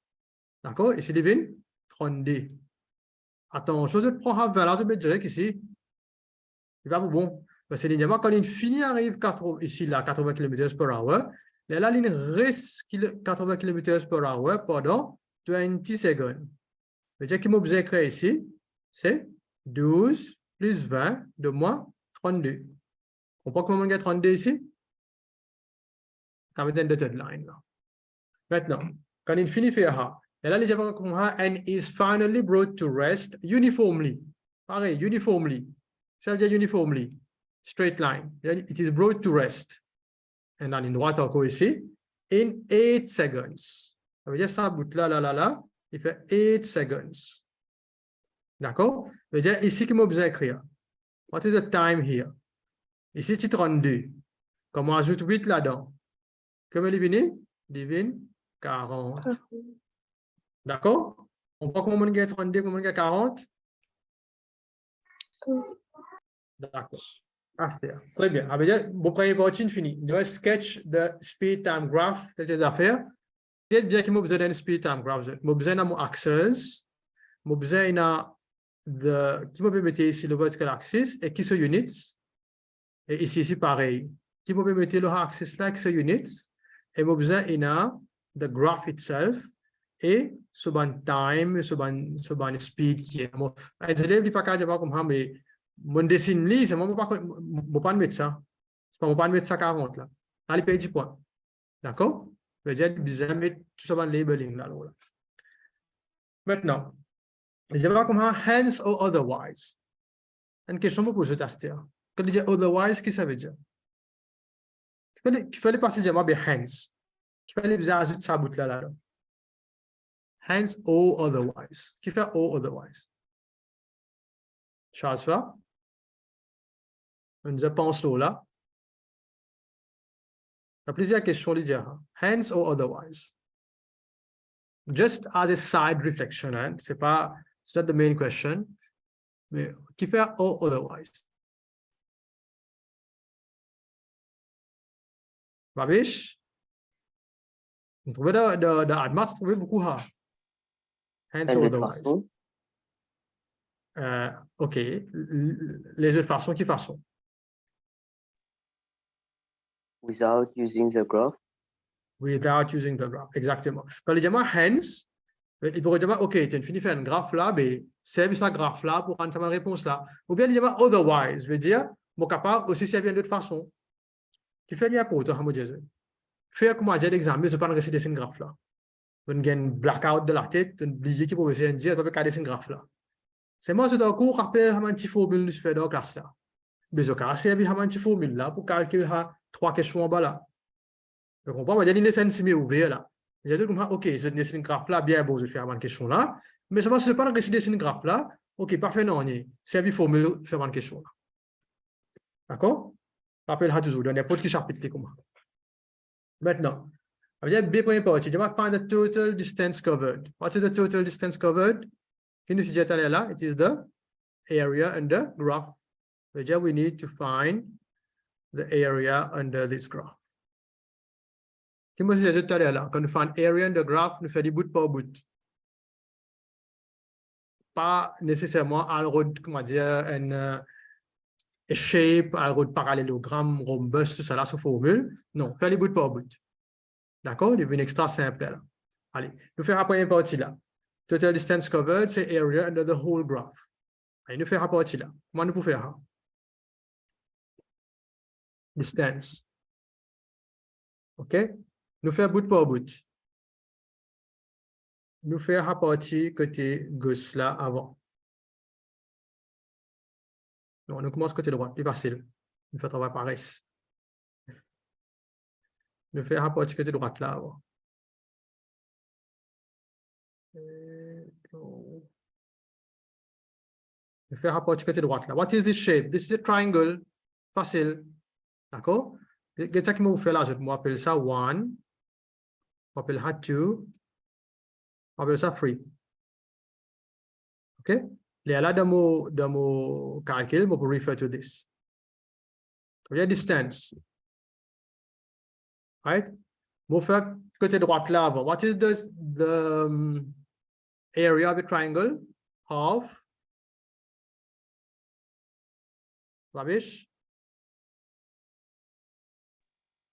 D'accord? Ici, il est venu 32. Attention, je prends 20 là, je vais dire qu'ici, il va bon. Parce que évidemment, quand il finit, arrive 80, ici, là, 80 km per hour, là, il reste 80 km per hour pendant 20 secondes. Le dire qu'il m'a besoin d'écrire ici, c'est 12 plus 20 de moins 32. On peut comment on a 32 ici? Ça veut dire une dotted line là. Maintenant, quand il finit faire ça, et là, les gens vont and is finally brought to rest uniformly. Pareil, uniformly. Ça veut dire uniformly. Straight line. It is brought to rest. Et dans une droite encore ici, in 8 seconds. Ça veut dire ça bout là, il fait 8 seconds. D'accord? Ça veut dire ici qu'il m'a besoin d'écrire. What is the time here? Ici, c'est 32. Comme on ajoute 8 là-dedans. Comment il vient? Il vient 40. D'accord? On voit comment on gagne 32, comment on gagne 40? D'accord. Ah, c'est très bien. Ça veut dire, mon premier partie fini. Je vais sketch the speed time graph de ces affaires. C'est bien qu'il m'a besoin d'un speed time graph. J'ai besoin d'un axis. J'ai besoin de qui m'a mettre ici le vertical axis et qui sont units. Et ici, pareil. Qui m'a mettre le axis là qui sont units. Et j'ai besoin de the graph itself. Et sur un time, sur un speed qui est. Je ne vais pas dire comme ça, mais mon dessin là, c'est moi pas mettre ça. C'est pas moi pas mettre ça 40 là. Allez payer 10 points. D'accord? Je vais dire besoin mettre tout ça dans le labeling là. Maintenant, je vais voir comment hence or otherwise. Une question me pose à ce Quand je dis otherwise, qu'est-ce que ça veut dire? Il fallait passer dire moi hence. Il fallait besoin ajouter ça bout là. Hence or otherwise. Qui fait or otherwise? Charles va? On pense là. Il y a plusieurs questions à dire. Hence or otherwise. Just as a side reflection, hein? C'est not the main question. Mais qui fait or otherwise? Babish? Vous trouvez de admas, vous trouvez beaucoup ha. Hence or otherwise. OK. Les autres façons, qui façon? Without using the graph. Without using the graph, exactement. Quand les gens hence, il pourrait dire, OK, tu as fini de faire un graphe là, mais serve ça graphe là pour rendre ma réponse là. Ou bien il dit, otherwise, veut dire, mon capable aussi servir d'autre façon. Qui fait bien pour toi, moi dire. Faire comme j'ai l'examen, je ne peux pas réciter ce graphe là. On a un blackout de la tête, on oublie qui peut essayer de dire, on peut pas ce graphe là. C'est moi, c'est un cours rappel à un petit formule de faire dans la classe là. Mais je vais servir à un petit formule là pour calculer 3 questions en bas là. Donc, on va dire une scène semi-ouverte là. Je dis comme ça, OK, je dessine une graphe là, bien bon, je fais une question là. Mais ça ne se pas dessiner une graphe là. OK, parfait, non, on y est. Servir formule, faire une question là. D'accord? Rappelle toujours, dans n'importe quel chapitre comme ça. Maintenant, on va dire B première partie. Je vais find the total distance covered. What is the total distance covered? Qui nous suggère là? It is the area under graph. Déjà, we need to find the area under this graph. Qui nous suggère tout à l'heure là? Quand nous faisons area under graph, nous faisons du bout par bout. Pas nécessairement à comment dire, un shape, à parallélogramme, rhombus, tout ça là, sous formule. Non, faire les bouts par bout. D'accord? Il y a une extra simple là. Allez, nous faisons la première partie là. Total distance covered, c'est area under the whole graph. Allez, nous faisons la partie là. Comment nous pouvons faire ça? Distance. OK? Nous faisons bout par bout. Nous faisons la partie côté gauche là avant. Non, on commence côté droit, plus facile. Nous faisons travail par S. Nous faisons la partie côté droite là avant. Nous faisons la partie côté droite là. What is this shape? This is a triangle. Facile. D'accord? Qu'est-ce que je vais faire là? Je vais appeler ça 1. Je vais appeler ça 2. Je vais appeler ça 3. OK? Là, dans mon calcul, je peux refer to this. Il y a distance. Right? Je vais faire côté droit là avant. What is the area of a triangle? Half. Ravish?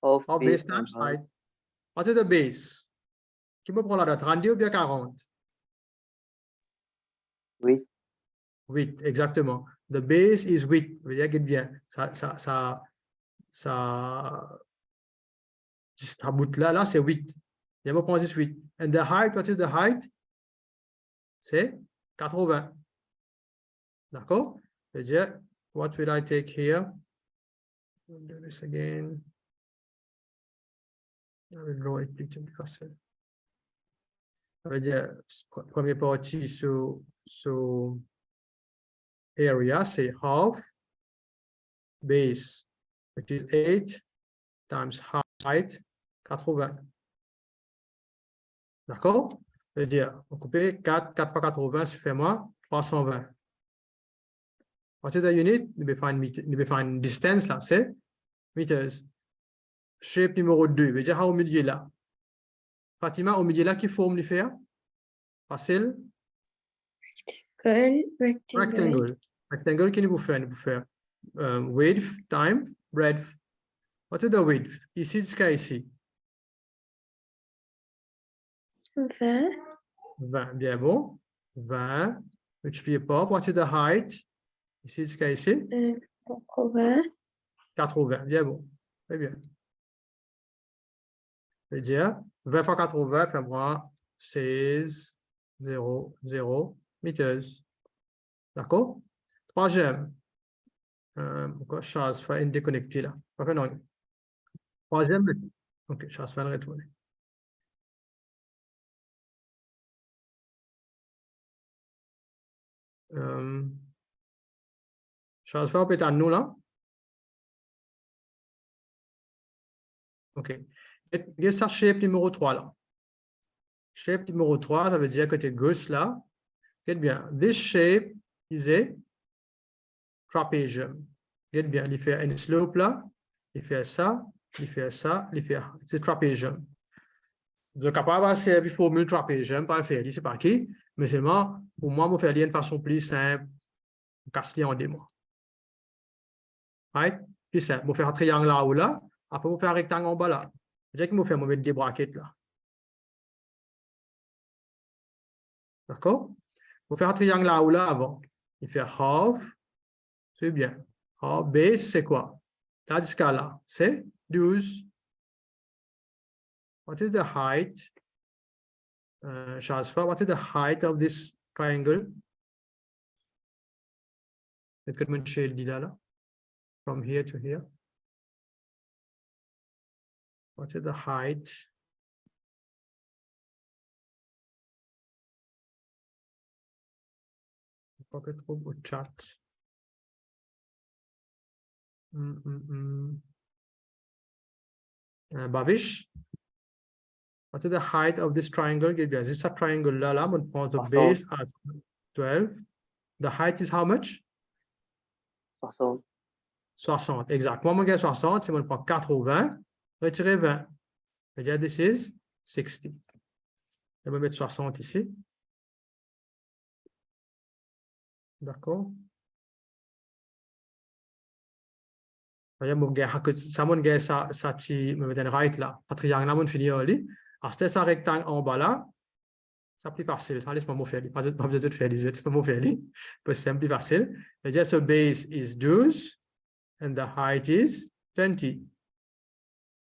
Half Half base times height. What is the base? Qui me prend la date? 32 ou bien 40? 8. 8, exactement. The base is 8. Vous voyez bien. Ça bout là, c'est 8. Il y a point 8. And the height, what is the height? C'est 80. D'accord? C'est-à-dire, what will I take here? We'll do this again. I will draw it plus facile. Ça veut dire, première partie sur area, c'est half base, which is 8 times height, 80. D'accord? C'est-à-dire, on coupe 4 par 80, ça fait moi 320. What is the unit? Nous devons faire une distance là, c'est meters. Shape numéro 2, veut dire au milieu là. Fatima, au milieu là, qui forme le faire? Facile? Rectangle. Rectangle, qui nous fait? Nous faire width times breadth. What is the width? Ici, jusqu'à ici. 20. 20, bien bon. 20, multiplié par, what is the height? Ici, jusqu'à ici. 80. 80, bien bon. Très bien. C'est-à-dire, 20 fois 80, puis moi, 16, 0, 0, meters. D'accord? Troisième. Pourquoi Charles fait une déconnectée là? Enfin, non. Troisième. OK, Charles fait une retourner. Charles fait peut-être à nous là. OK. Et ça, shape numéro 3 là. Shape numéro 3, ça veut dire côté gauche là. Get bien. This shape is a trapezium. Get bien. Il fait un slope là. Il fait ça. Il fait ça. Il fait. C'est trapezium. Vous êtes capable de faire une formule trapezium, pas le faire. Je ne sais pas qui. Mais seulement, pour moi, je vais faire de façon plus simple. Casser en démo. Right? Plus simple. Je vais faire un triangle là ou là. Après, je vais faire un rectangle en bas là. Je vais faire mettre des brackets là. D'accord? Pour faire un triangle là ou là avant, il fait half, c'est bien. Half base, c'est quoi? Là, jusqu'à là, c'est 12. What is the height? Shasfa, what is the height of this triangle? From here to here. What is the height? Pocket or chat. Bavish, what is the height of this triangle? This is a triangle. Là, on prend the base as 12. The height is how much? 60. 60, exact. Moi, je 60, c'est mon prend 80, retirer 20. C'est-à-dire, this is 60. Je vais mettre 60 ici. D'accord? Ça me met un right là. Pas triangle là, on finit ali. Alors, c'était ça rectangle en bas là. C'est plus facile. Ça laisse moi faire. Pas besoin de faire les autres. C'est pas moi faire. Parce que c'est plus facile. C'est-à-dire, so base is 12 and the height is 20.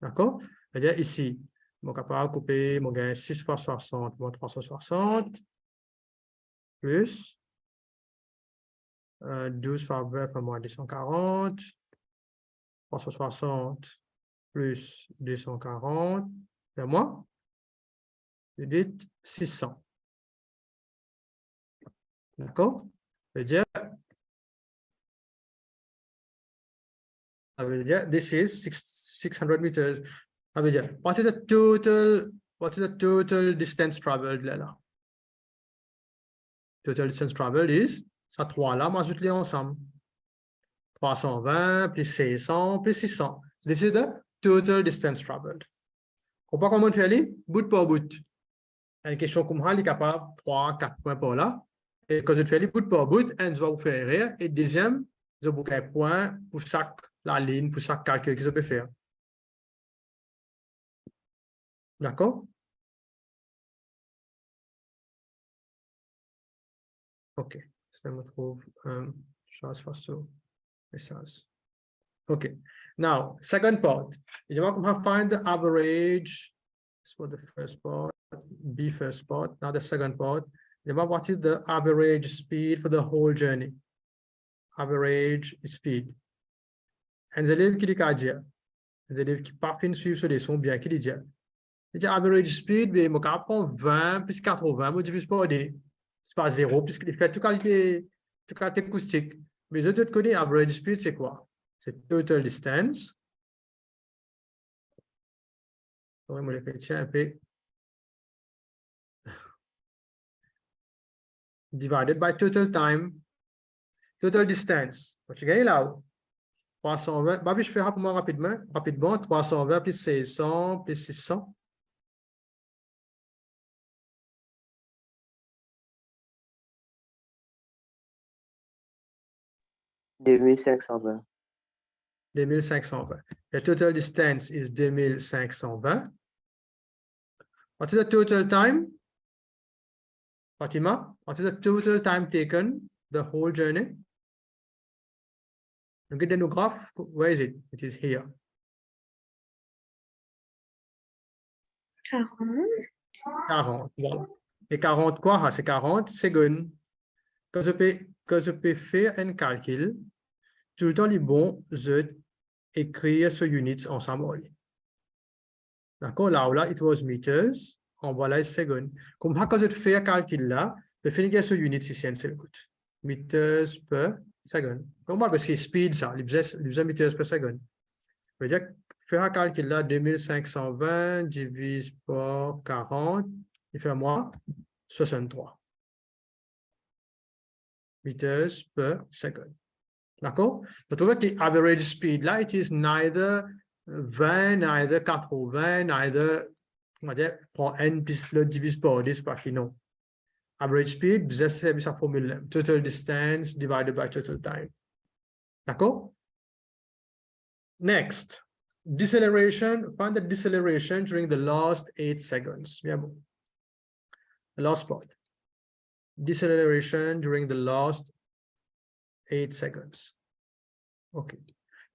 D'accord? C'est-à-dire ici, mon capable de couper, mon gain 6 fois 60, moins 360, plus 12 fois 20 fois moins 240, 360 plus 240, c'est moi, je dis 600. D'accord? Ça veut dire, this is 600 meters. Ça veut dire, what is the total distance traveled là? Total distance traveled is, ça 3 là, moi ajoute les ensemble. 320 plus 600 plus 600. This is the total distance traveled. On peut comment faire les bout par bout. Une question comme ça, il est capable 3, 4 points par là. Et quand je fais les bout par bout, un va vous faire rire. Et deuxième, je vous fais un point pour chaque la ligne, pour chaque calcul que je peux faire. D'accord? OK. Ça me trouve chose façon. Message. OK. Now, second part. Je vais find the average. That's for the first part. B first part. Now the second part. What is the average speed for the whole journey? Average speed. Un élève qui dit qu'à dire, un élève qui pas fin suivre ce leçon bien qui dit dire. Il dit average speed, mais mon cas prend 20 plus 80, moi divise par D. C'est pas 0 puisqu'il fait tout qualité acoustique. Mais je te connais average speed, c'est quoi? C'est total distance. On va le faire un peu. Divided by total time, total distance. Tu gagnes là. 320. Bah, je fais rapidement, rapidement. 320 plus 600 plus 600. « 2520. 2520. The total distance is 2520. What is the total time? Fatima, what is the total time taken, the whole journey? Look at the new graph. Where is it? It is here. 40. 40. Voilà. Et 40 quoi? C'est 40 secondes. Quand je peux faire un calcul, tout le temps, il est bon de écrire ce units ensemble. D'accord? Là, it was meters. En voilà, secondes. Comme ça, quand je fais un calcul là, je finis ce units ici, c'est le coût. Meters per second. Comment? Parce que speed, ça, il faisait meters per second. Je veux dire, faire un calcul là, 2520 divise par 40, il fait moi 63 meters per second. D'accord? Je trouve que l'average speed là, it is neither 20, neither 80, neither, on va dire, prend n plus le divise par 10 parce que non. Average speed, c'est sa formule. Total distance divided by total time. D'accord? Next, deceleration. Find the deceleration during the last 8 seconds. Bien bon. The last part. Deceleration during the last 8 seconds. Okay.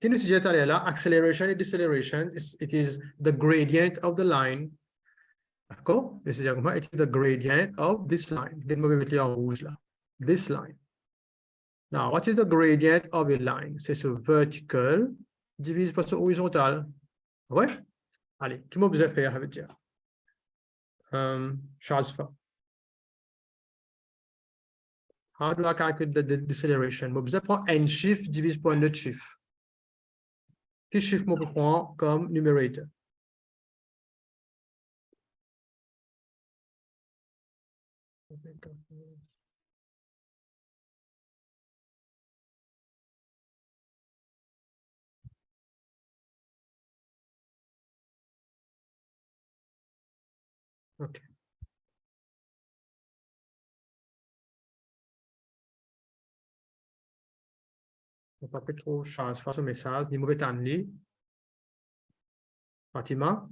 Can you see là? Acceleration and deceleration, it is the gradient of the line. D'accord? It is the gradient of this line. This line. Now, what is the gradient of a line? C'est ce vertical divise par ce horizontal. Ouais? Allez, qui m'a besoin de faire, ça veut dire? Transfer. How do I calculate the deceleration? Je vais prendre un chiffre divise par un autre chiffre. Quel chiffre je prends comme numerator? OK. On va pas trop changer ce message. Ni mauvais temps ni. Fatima.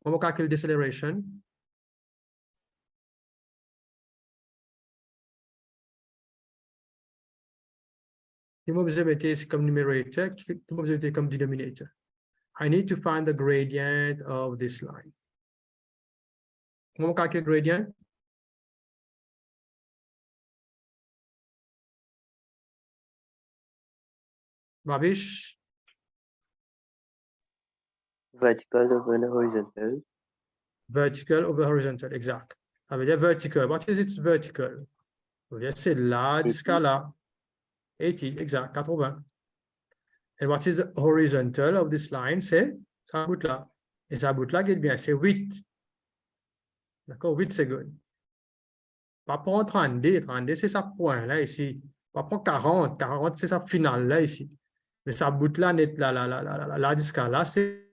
On va calculer deceleration. Ni mauvais mettez c'est comme numerator, ni mauvais mettez comme denominator. I need to find the gradient of this line. On va calculer gradient. Babish. Vertical over the horizontal. Vertical over horizontal, exact. Ça veut dire vertical. What is its vertical? Ça veut dire c'est là jusqu'à là. 80, exact, 80. And what is the horizontal of this line? C'est ça bout là. Et ça bout là, bien, c'est 8. D'accord, 8 secondes. Pas prendre 32, 32 c'est ça point là ici. Pas prendre 40, 40 c'est ça finale là ici. Mais ça bout là, net là jusqu'à là, c'est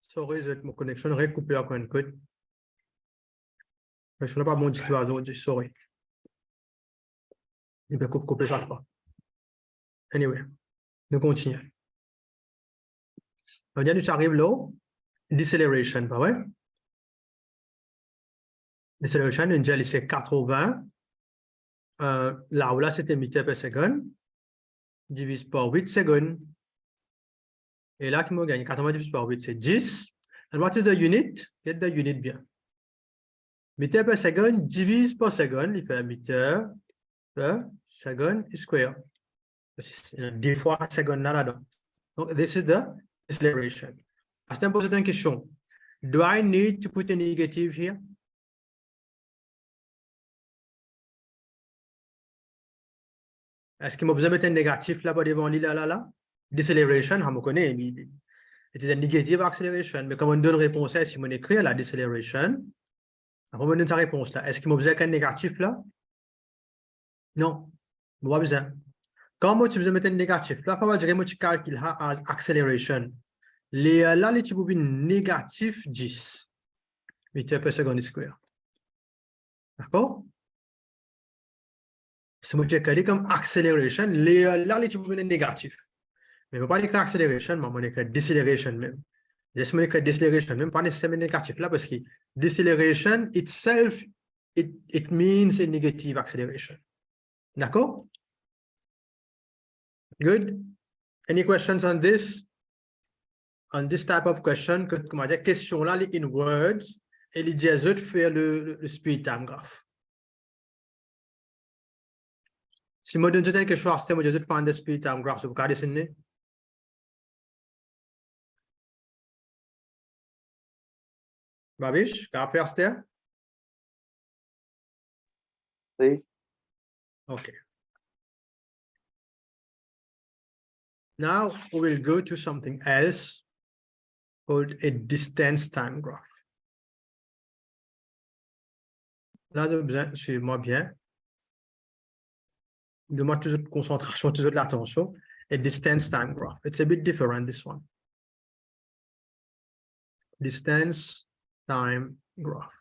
sorry, mon connexion recoupée à coin de côte. Mais je n'ai pas bon du tout à aujourd'hui, sorry. Il peut couper ça pas. Anyway, nous continuons. On nous arrive là, deceleration, pas vrai? Deceleration, on dit c'est 80. Là où là, c'était mètres par seconde. Divise par 8 secondes. Et là, qui me gagne 80 divisé par 8, c'est 10. And what is the unit? Get the unit bien. Mètres par seconde divise par seconde, il fait mètre per second square. 10 fois seconde là-dedans. Donc, this is the deceleration. As I pose une question, do I need to put a negative here? Est-ce qu'il m'a besoin de mettre un négatif là-bas devant lui, là? Deceleration, on me connaît, c'est une negative acceleration. Mais comme on donne réponse à si on écrit la deceleration, après on donne sa réponse là. Est-ce qu'il m'a besoin d'un négatif là? Non, on pas besoin. Quand moi tu besoin de mettre un négatif là, il faut dire que tu calcules as acceleration. Là, les tu peux négatif 10 mètres par seconde square. D'accord? Si moi je calcule comme acceleration, là, les tu peux négatif. Mais je ne peux pas dire acceleration, mais on est que deceleration même. Si on est que deceleration même, pas nécessairement négatif là, parce que deceleration itself, it means a negative acceleration. D'accord? Good. Any questions on this? On this type of question, comment dire, question là, les in words, et les diazotes de faire le speed time graph. Si je donne quelque chose à faire, je vais faire le speed time graph, vous pouvez dessiner? Babish, can I faire ça? Oui. Okay. Now we will go to something else called a distance time graph. Là, j'ai besoin, suivez-moi bien. Donne-moi toute votre concentration, toute votre attention. A distance time graph. It's a bit different, this one. Distance time graph.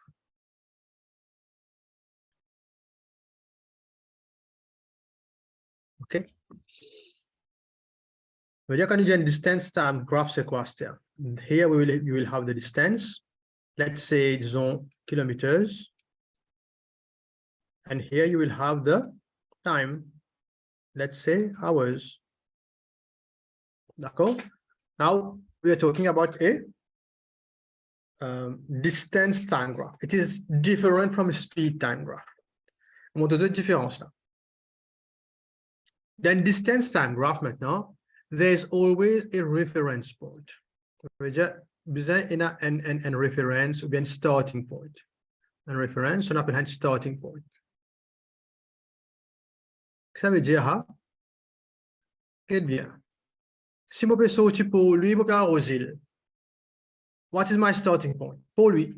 Okay. When you're going to do a distance time graph, c'est quoi? Here we will have the distance. Let's say disons kilometers. And here you will have the time. let's say hours. D'accord? Now we are talking about a distance time graph. It is different from a speed time graph. On montre cette différence là. Then distance time graph maintenant, there's always a reference point. Besoin un reference ou bien starting point. Un reference, on appelle un starting point. Ça veut dire, hein? Eh bien, si je peux sortir pour lui, je peux arroser. What is my starting point? Pour lui.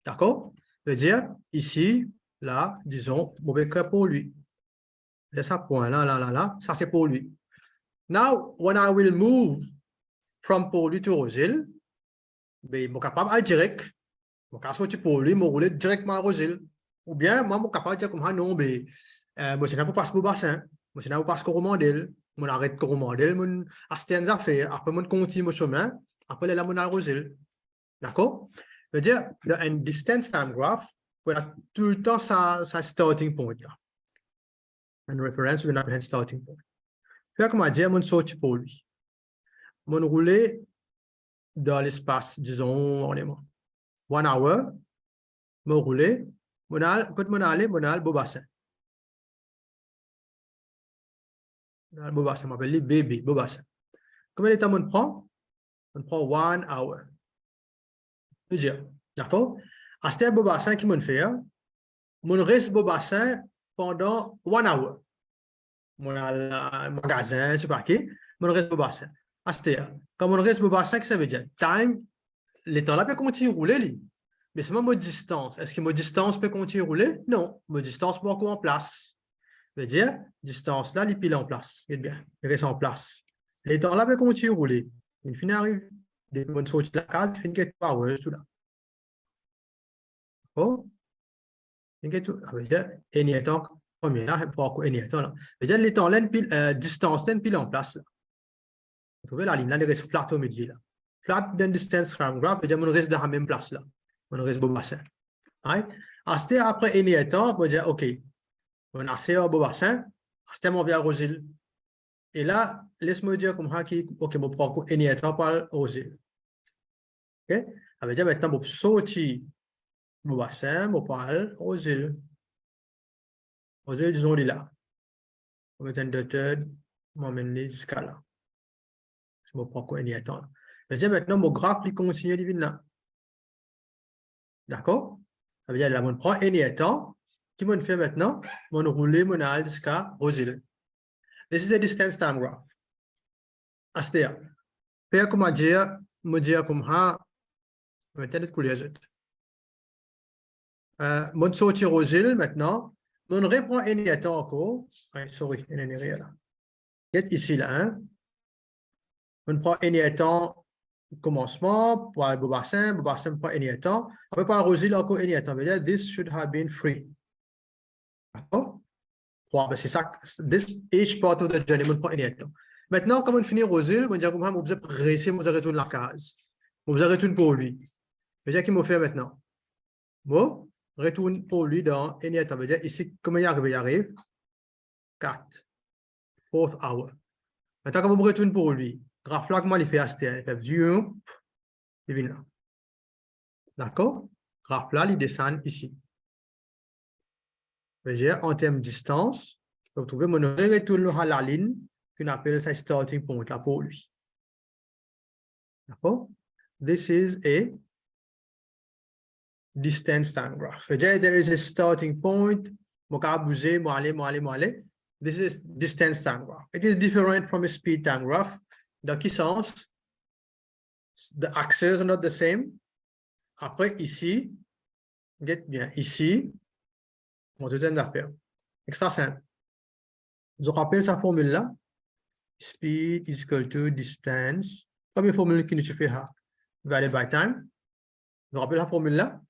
D'accord? Ça veut dire, ici, là, disons, je peux écrire pour lui. C'est ça, point, là, ça c'est pour lui. Now, when I will move from pour lui to Rosil, ben, je suis capable à direct. Je suis sortir pour lui, je rouler directement à Rosil. Ou bien, moi, je suis capable de dire comme ça, non, mais moi, je n'ai pas passé au bassin. Moi, je n'ai pas passé au modèle. Je arrête au modèle, je acheter une affaire. Après, je continue mon chemin. Après, là, je vais Rosil. D'accord? C'est-à-dire, un distance time graph, voilà, tout le temps, ça starting point. Là. Un reference, on appelle un starting point. Puis, comme on dit, je sorti pour lui. Je rouler dans l'espace, disons, 1 hour, je rouler, quand je aller au bassin. Beau bassin, on m'appelle les bébés, beau bassin. Combien de temps on prend? On prend 1 hour. Je veux dire, d'accord? À ce beau bassin qui m'en fait, mon reste beau bassin pendant 1 hour. Mon magasin, je sais pas qui, mon reste beau bassin. À ce quand mon reste beau bassin, qu'est-ce que ça veut dire? Time, les temps là peut continuer à rouler. Mais c'est ma distance. Est-ce que ma distance peut continuer à rouler? Non, ma distance peut encore en place. Ça veut dire, distance là, il pile en place. Et bien, il reste en place. Les temps là peut continuer à rouler. Une fin arrive, des bonnes sorties de la case, il finit quelques hours, tout là. Oh, il finit tout. Ça veut dire, et il y a temps, combien là, pour il y a temps là. Ça veut dire, les temps là, distance là, pile en place là. Vous trouvez la ligne là, il reste flat au milieu là. Flat then distance from graph, veut dire, on reste dans la même place là. On reste beau bassin. Right? Après, il y a temps, on va dire, OK, on a assez beau bassin, c'était mon vient Rosil. Et là, laisse-moi dire comme ça, OK, je prends un état pour Rosil. OK? Ça veut dire maintenant, je sortir mon bassin, je prends Rosil. Rosil, disons, il est là. Je vais mettre un third, je vais m'amener jusqu'à là. Je prends un état là. Ça veut dire maintenant, mon graphe, il continue de venir là. D'accord? Ça veut dire, là, on prend un état. Qui m'en fait maintenant? On roule mon al jusqu'à Rosil. This is a distance time graph. Astea. Puis, comment dire, me dire comme ça, je vais peut-être couler les autres. Mon sorti Rosil maintenant, on reprend un état encore. Sorry, il n'est rien là. Get ici là, hein. On prend un état commencement pour le bassin prend un état. Après, pour le Rosil, encore un état. Ça veut dire, this should have been free. D'accord? C'est ça, each part of the journey, on prend un état. Maintenant, comme on finit Rosil, on dit comme ça, on va presser, on va retourner la case. On va retourner pour lui. C'est-à-dire qu'il m'a fait maintenant. Bon, retourne pour lui dans un état. Ça veut dire ici, comment il arrive? 4. 4th hour. Maintenant, quand on retourne pour lui, graphe là, comment il fait STR? Il fait view, il vient là. D'accord? Graphe là, il descend ici. Ça veut dire, en termes de distance, vous trouvez mon retourne à la ligne qu'on appelle sa starting point là pour lui. D'accord? This is a distance time graph. So there is a starting point. This is distance time graph. It is different from a speed time graph. Dans quel sens? The axes are not the same. Après, ici, get bien, ici, on deuxième affaire. Extra simple. Je rappelle sa formule là. Speed is equal to distance. Première formule qui nous fait là. Divided by time. Je rappelle la formule là.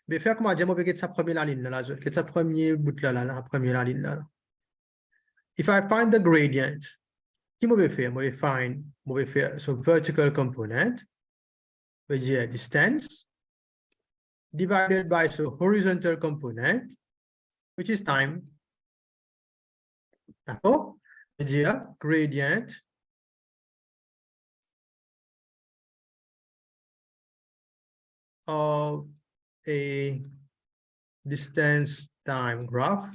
Mais faire comment dire, je vais sa première ligne là, sa première bout là, la première ligne là. If I find the gradient, qui vais faire? Je vais faire so vertical component, which is distance, divided by so horizontal component, which is time. D'accord? C'est-à-dire gradient of a distance time graph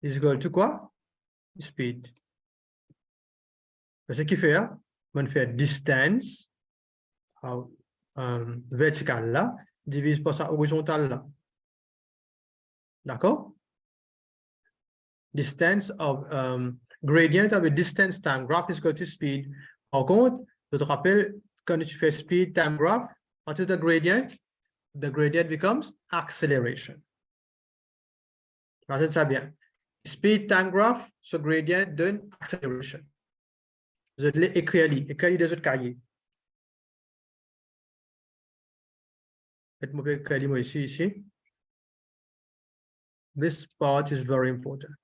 is equal to quoi? Speed. Ce qui fait, on fait distance verticale là, divise par sa horizontale là. D'accord? Distance of gradient of a distance time graph is equal to speed. Par contre, je te rappelle, quand tu fais speed time graph, what is the gradient? The gradient becomes acceleration. Imagine ça bien. Speed time graph, ce gradient donne acceleration. Je l'ai écrit des autres cahiers. Faites-moi écrire moi ici. This part is very important.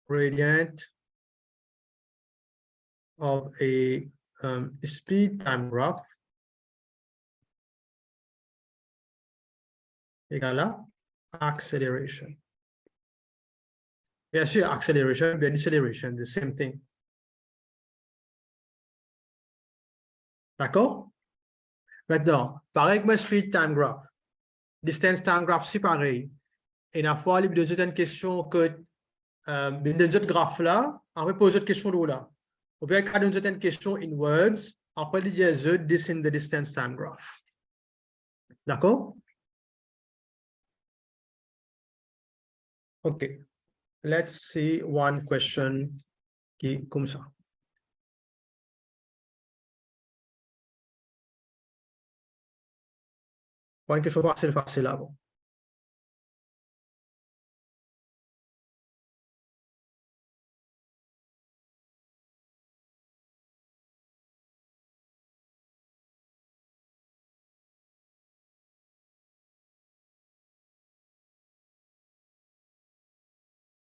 Gradient of a speed time graph égale à acceleration. Bien sûr, acceleration, bien deceleration, the same thing. D'accord? Maintenant, pareil que mon speed time graph, distance time graph, c'est pareil. Et la fois, il y a une question que dans notre graphe là, on va poser une question là. On peut écrire une question in words, après il y a this in the distance time graph. D'accord? OK. Let's see one question qui est comme ça. Une question facile là. Bon.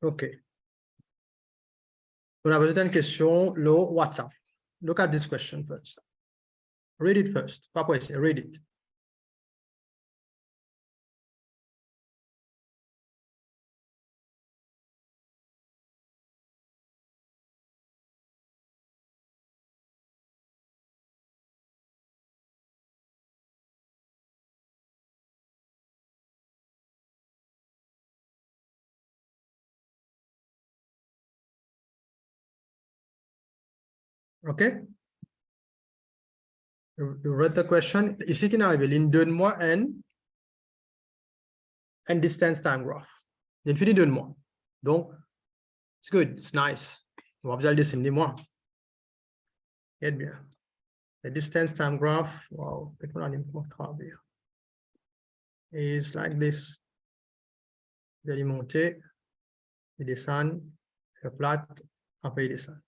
OK. On a besoin d'une question, le WhatsApp. Look at this question first. Read it first. Pas pour essayer, read it. OK? You read the question. Ici, qui n'arrive, il donne-moi un distance time graph. Il finit donne-moi. Donc, it's good, it's nice. On va bien le dessiner, moi. Bien, bien. The distance time graph, wow, is like this. Je vais monter, il descend, je plate, après il descend.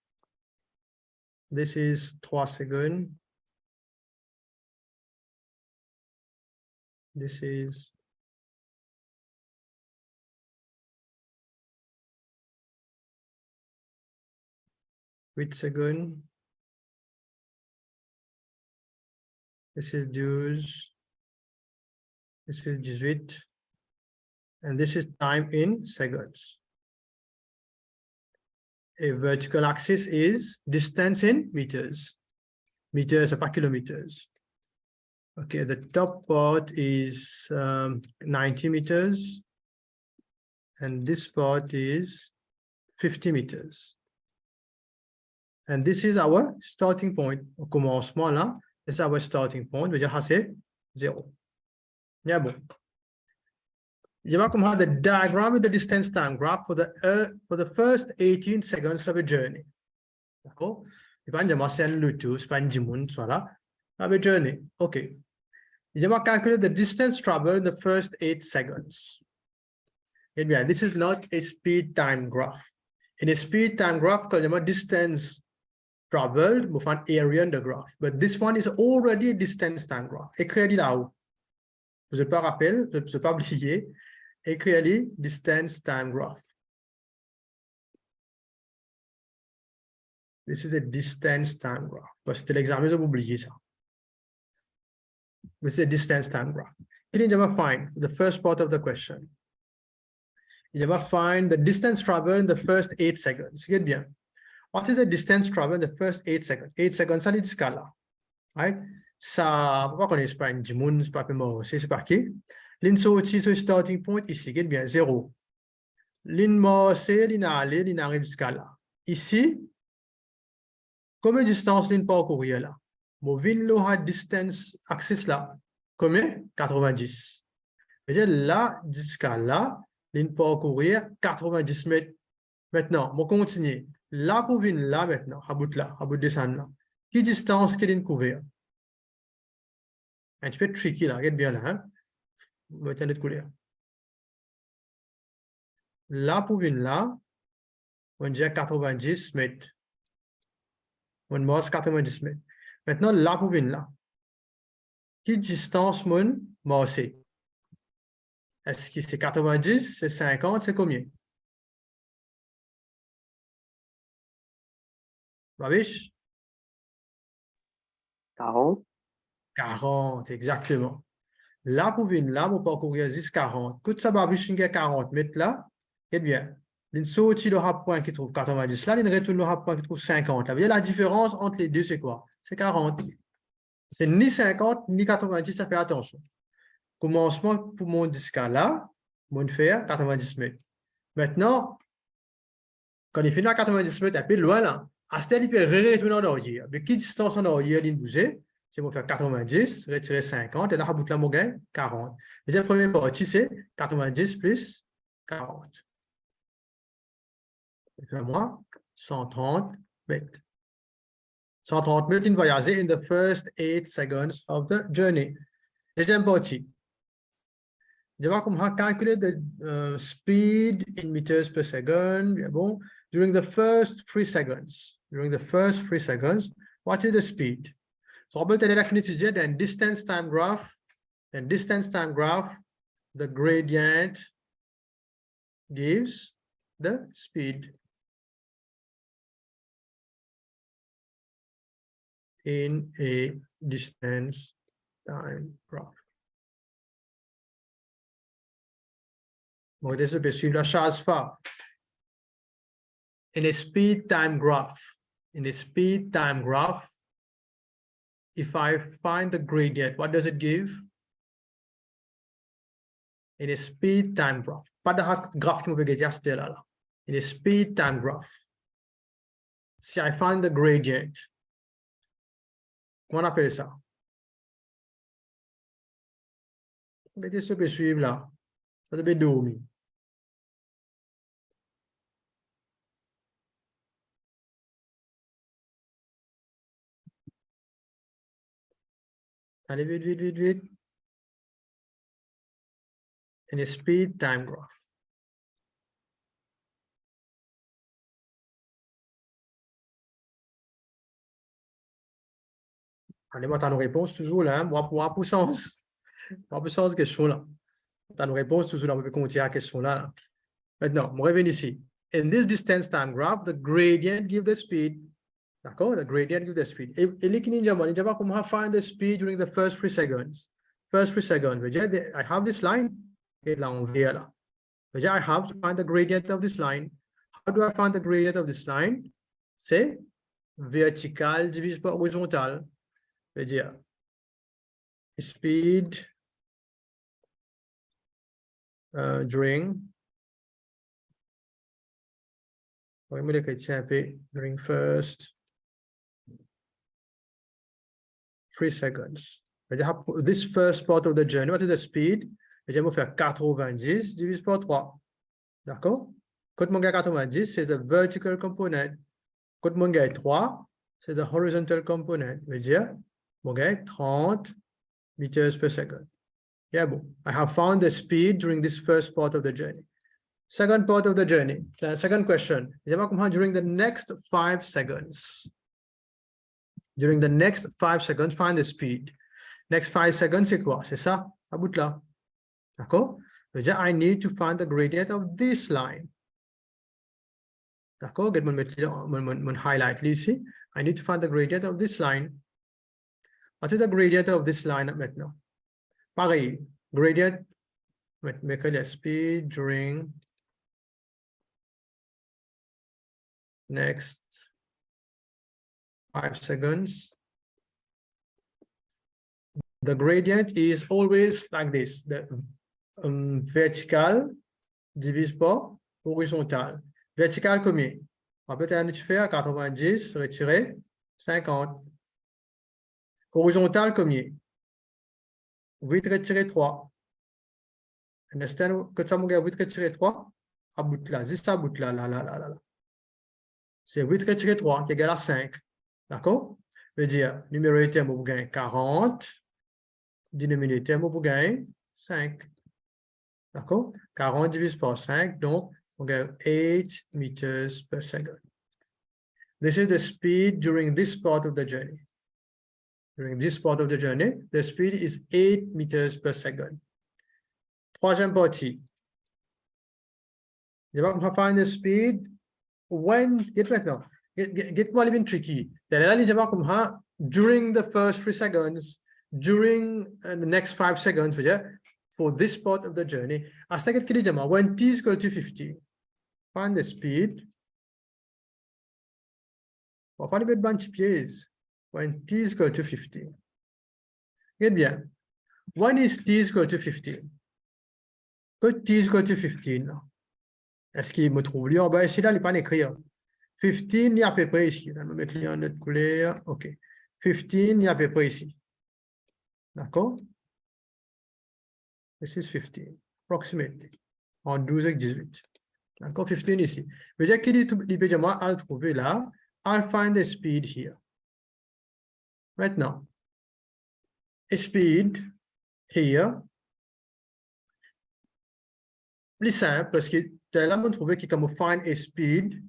This is 3 secondes. This is 8 seconds. This is 12. This is 18. And this is time in seconds. A vertical axis is distance in meters. Meters, pas kilometers. Okay, the top part is 90 meters. And this part is 50 meters. And this is our starting point. Au commencement là, this is our starting point. Je vais dire c'est 0. Yeah, bon. Je vais commencer the diagram with the distance time graph for the first 18 seconds of a journey. D'accord? Je vais dire c'est le tout, c'est pas une dimoun, soit là. Of a journey. OK. Je vais calculate the distance traveled in the first 8 seconds. And yeah, this is not a speed time graph. In a speed time graph, quand il y a distance traveled, we find area in the graph. But this one is already a distance time graph. Écris là-haut. Je ne pas rappelle, je ne pas oublier. Écris distance time graph. This is a distance time graph. Parce que l'examen, j'ai oublié ça. This is a distance time graph. Can you find the first part of the question? il va find the distance traveled in the first 8 seconds. Regarde bien. What is the distance traveled in the first 8 seconds? 8 seconds, ça, dit là. Right? Ça, pourquoi qu'on est pas une dimoun, c'est pas mort, c'est pas qui? L'in sorti sur starting point ici, regarde bien, 0. L'in mort, c'est l'in aller, l'in arrive jusqu'à là. Ici, combien de distance l'in parcourir là? Mon vin lo distance axis là. Combien? 90. C'est-à-dire là, jusqu'à là, l'in parcourir 90 mètres. Maintenant, on continue. Là pour venir là maintenant, à bout de descendre là. Quelle distance qu'il est couvert? Un petit peu tricky là, regarde bien là. Hein? Mettez notre couleur. Là pour venir là, on dit 90 mètres. On marche 90 mètres. Maintenant, là pour venir là. Quelle distance mon marcher? Est-ce que c'est 90, c'est 50, c'est combien? Babiche? 40. 40, exactement. Là, pour venir là, vous parcourir 10, 40. Quand ça va à 40 mètres là, eh bien, il sortit le point qui trouve 90 là, il retourne le point qui trouve 50. Là. La différence entre les deux, c'est quoi? C'est 40. C'est ni 50 ni 90, ça fait attention. Commencement pour mon disque là, mon faire 90 mètres. Maintenant, quand il finit à 90 mètres, un peu loin là, à ce stade, il peut retourner en arrière. De quelle distance en arrière il bougeait? C'est pour faire 90, retirer 50, et là, à bout de la moyenne, 40. La première partie, c'est 90 plus 40. C'est moi, 130 mètres. 130 mètres, il voyageait in the first 8 seconds of the journey. Deuxième partie. Je vais comment calculer the speed in meters per second. Bon, during the first 3 seconds. During the first 3 seconds, what is the speed? So, on va étudier then distance time graph. Then distance time graph, the gradient gives the speed in a distance time graph. Bon, this is la charge fa. In a speed time graph, if I find the gradient, what does it give? In a speed time graph. Pas de graph qui me veut dire là. In a speed time graph. Si I find the gradient, comment on appelle ça? Regardez ce que je suis là. Ça devait dormir. Allez, vite, vite, vite, vite. In a speed time graph. Allez, moi, tu as nos réponses toujours là. Moi, pour puissance. Pour puissance, question là. Tu as nos réponses toujours là. On peut continuer à la question là. Maintenant, on revient ici. In this distance time graph, the gradient gives the speed. D'accord? The gradient gives the speed. Et l'équilibre, il va comment find the speed during the first 3 seconds. First 3 seconds. I have this line. Et là, on vient là. I have to find the gradient of this line. How do I find the gradient of this line? C'est vertical divisé par horizontal. C'est-à-dire speed during first 3 seconds. This first part of the journey, what is the speed? Je vais faire 90 divisé par 3. D'accord? Quand mon gars 90, c'est the vertical component. Quand mon gars 3, c'est the horizontal component. Je veux dire, mon gars 30 meters per second. Yeah, bon. I have found the speed during this first part of the journey. Second part of the journey. The second question. During the next 5 seconds. During the next 5 seconds, find the speed. Next 5 seconds, c'est quoi? C'est ça, à bout là. D'accord? I need to find the gradient of this line. D'accord? Get mon highlight ici. I need to find the gradient of this line. What is the gradient of this line maintenant? Pareil, gradient, make a speed during Next 5 seconds. The gradient is always like this. The vertical divise par horizontal. Vertical combien? On peut faire 90, retirer 50. Horizontal combien? 8 retirer 3. Understand que ça me 8 retirer 3 à bout là, juste à bout là, là. C'est 8 retirer 3 qui est égal à 5. D'accord? Veut dire, numérateur, vous gagnez 40. Dénominateur, vous gagnez 5. D'accord? 40 divisé par 5, donc on gagne 8 meters per second. This is the speed during this part of the journey. During this part of the journey, the speed is 8 meters per second. Troisième partie. Je vais find the speed when, get maintenant, get more even tricky. During the first 3 seconds, during the next 5 seconds, for this part of the journey, when t is equal to 50, find the speed. When t is equal to 50. Get bien. When is t is equal to 15? Quand t is equal to 15, est-ce qu'il me trouve là? Ben, ici, là, il n'est pas écrit. 15, il y a à peu près ici. Je vais mettre en note couleur. OK. 15, il y a à peu près ici. D'accord? This is 15, approximately. En 12 et 18. D'accord? 15 ici. Je veux dire qu'il peut le trouver là. I'll find the speed here. Maintenant, speed here. Plus simple parce que là, on trouve qu'il comme find a speed.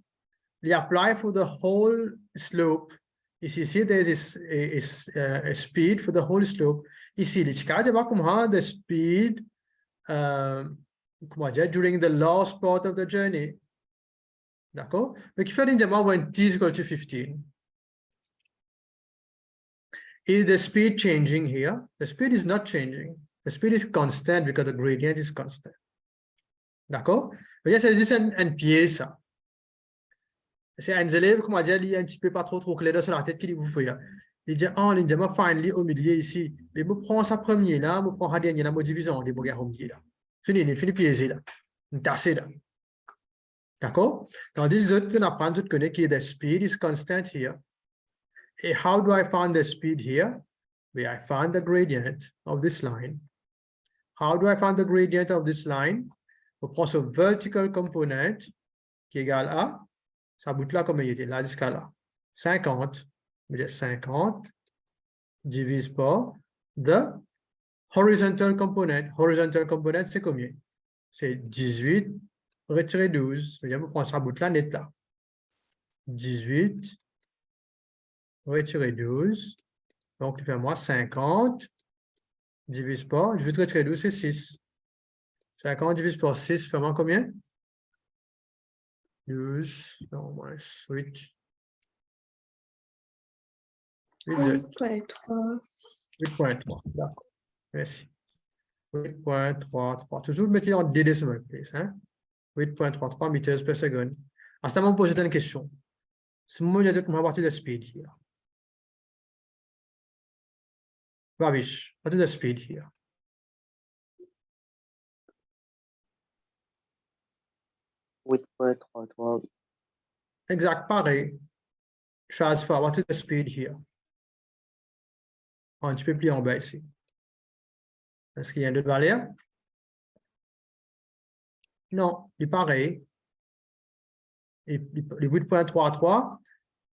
We apply for the whole slope. Ici, there is a speed for the whole slope. Ici, the speed during the last part of the journey. D'accord? Donc, il fait when t is equal to 15. Is the speed changing here? The speed is not changing. The speed is constant because the gradient is constant. D'accord? C'est juste un piège, ça. C'est un élève, comment dire, il est un petit peu pas trop clair sur la tête qu'il vous fait. Il dit, oh, il dit, finally, au milieu ici, mais vous prenez sa première là, vous prenez la dernière, vous divisez, vous regardez au milieu là. Fini piégé là. Une tassée là. D'accord? Tandis que on apprend, tu connais que the speed is constant here. And how do I find the speed here? Where I find the gradient of this line. How do I find the gradient of this line? On prend ce vertical component qui est égal à, ça bout là comme il était, là jusqu'à là. 50, 50 divise par the horizontal component. Horizontal component, c'est combien? C'est 18 retirer 12. On prend ça bout là net là. 18 retirer 12. Donc, tu fais moi 50 divise par 18 retirer 12, c'est 6. 50 divise par 6, fait moi combien? 12, non, moins 8. 8.3. 8.3, d'accord. Merci. 8.33. Toujours mettez en D decimal place. Hein? 8.33 meters per second. À ce moment, posez une question. C'est moi qui vais partir de speed here. Ravish, what is the speed here? Exact, pareil. Transfer, what is the speed here? Un petit peu plus en bas ici. Est-ce qu'il y a d'autres valeurs? Non, il est pareil. Et les 8.33,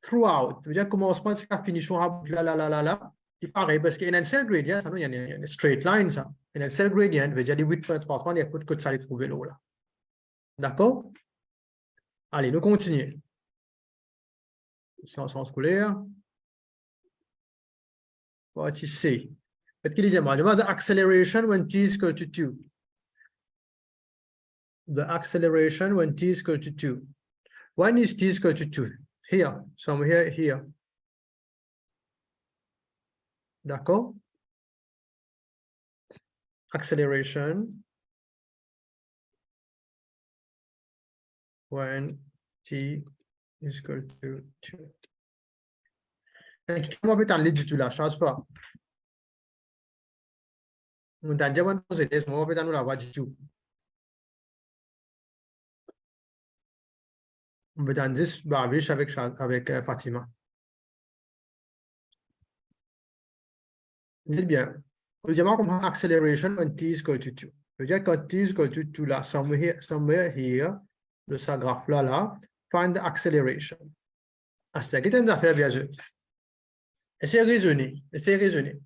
throughout. Ça veut dire commencement jusqu'à finition, là. Il est pareil, parce qu'il y a un seul gradient, ça, il y a une straight line, ça. Il y a un seul gradient, veut dire les 8.33, il y a peu de code ça les trouver là. D'accord? Allez, nous continuons. Sciences scolaires. What you say? Qu'est-ce qu'il dit? The acceleration when t is equal to 2. The acceleration when t is equal to 2. When is t is equal to 2? Here, somewhere here. D'accord? Acceleration when t is equal to 2. Comment peut-on lire du tout là? Change pas. On t'a déjà posé des mots, peut-on nous la voir du tout. On peut t'en dire, babiche avec Fatima. Dites bien. Deuxièmement, comment acceleration when t is equal to 2. C'est-à-dire quand t is equal to 2 là, somewhere here, de ce graphe là, find the acceleration. C'est une affaire bien sûr. Essayez de raisonner.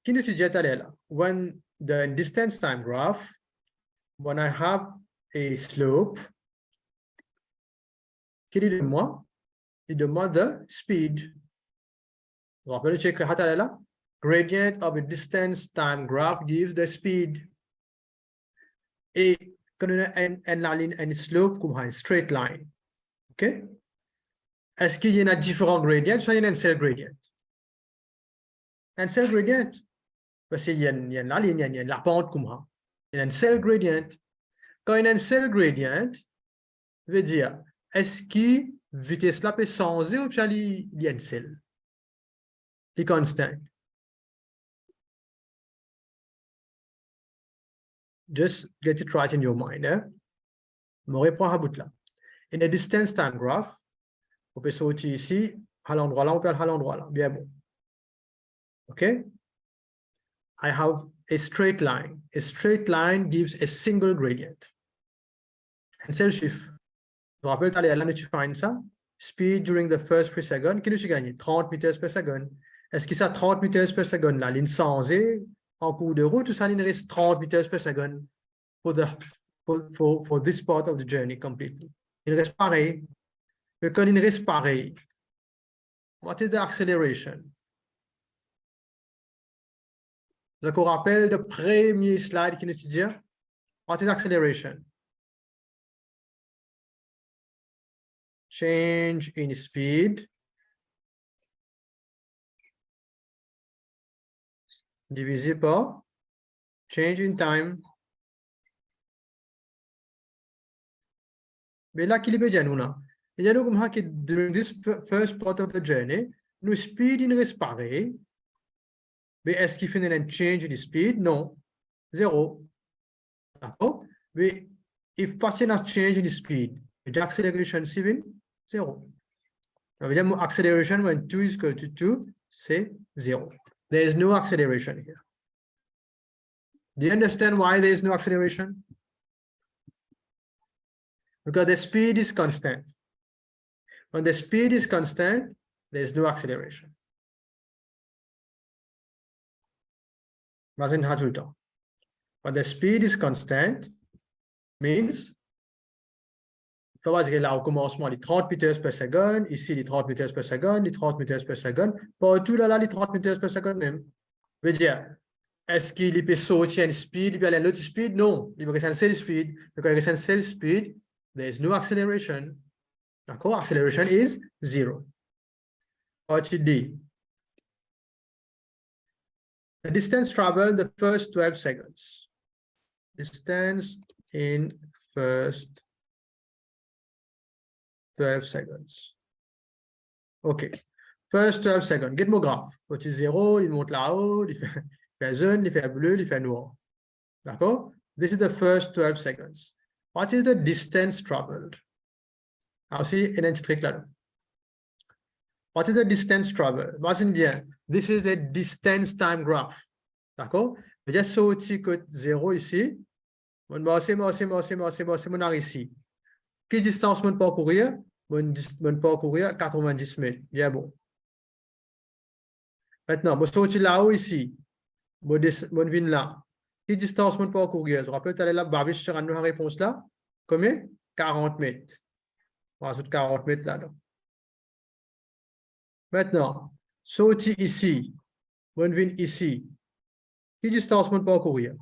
Qui nous suggère là? When the distance time graph, when I have a slope, qui dit de moi? Il demande the speed. Vous rappelez check là? Gradient of a distance time graph gives the speed. Et quand on a la ligne, un slope comme un straight line. OK? Est-ce qu'il y en a différents gradients? Soit il y a un seul gradient. Un seul gradient. Parce qu'il y a la ligne, il y a la pente comme ça. Il y a un seul gradient. Quand il y a un seul gradient, veut dire, est-ce que vitesse là peut changer ou bien il y a un seul? Il est constant. Just get it right in your mind. Je reprends à bout là. In a distance time graph, on peut sortir ici, à l'endroit là, on peut aller à l'endroit là. Bien bon. OK? I have a straight line. A straight line gives a single gradient. Un seul chiffre. Je rappelle, tu allais tu find ça. Speed during the first 3 seconds. Qu'est-ce que tu gagnes? 30 meters per second. Est-ce que ça 30 meters per second là, ligne sans en cours de route, ou ça ligne reste 30 meters per second for this part of the journey completely? Il reste pareil. Mais quand il reste pareil, what is the acceleration? Je vous rappelle le premier slide qui nous dit, what is acceleration? Change in speed divisé par change in time. Mais là, qu'il peut dire nous là? Il y a comme ça que during this first part of the journey, nous speed il reste pareil. Mais est-ce qu'il fait un change in speed? Non. 0. D'accord? Mais if passing a change in speed, the acceleration 7, 0. Ça veut dire acceleration when 2 is equal to 2, c'est 0. There is no acceleration here. Do you understand why there is no acceleration? Because the speed is constant. When the speed is constant, there is no acceleration. When the speed is constant, means là au commencement les 30 meters per second, ici les 30 meters per second, les 30 meters per second, partout là les 30 meters per second même. Veut dire, est-ce qu'il peut sortir une speed, il peut aller à l'autre speed? Non, il va rester à une seule speed. Donc, quand il reste à une seule speed, there is no acceleration. D'accord? Acceleration is 0. Partie D. The distance traveled the first 12 seconds. Distance in first 12 seconds. OK. First 12 seconds. Get mon graphe. Petit 0, il monte là-haut, il fait jaune, il fait bleu, il fait noir. D'accord? This is the first 12 seconds. What is the distance traveled? Ah, aussi, il y a un petit truc là. What is the distance traveled? Imagine bien. This is a distance time graph. D'accord? Je vais sortir que 0 ici. Mon ici. Quelle distance mon parcourir? Mon parcourir 90 mètres. Bien bon. Maintenant, je sortir là-haut ici. Mon vin là. Quelle distance mon parcourir? Je rappelle, tu allais là, Babiche sera une réponse là. Combien? 40 mètres. On rajoute 40 mètres là. Maintenant, sortir ici. Mon vin ici. Quelle distance mon parcourir?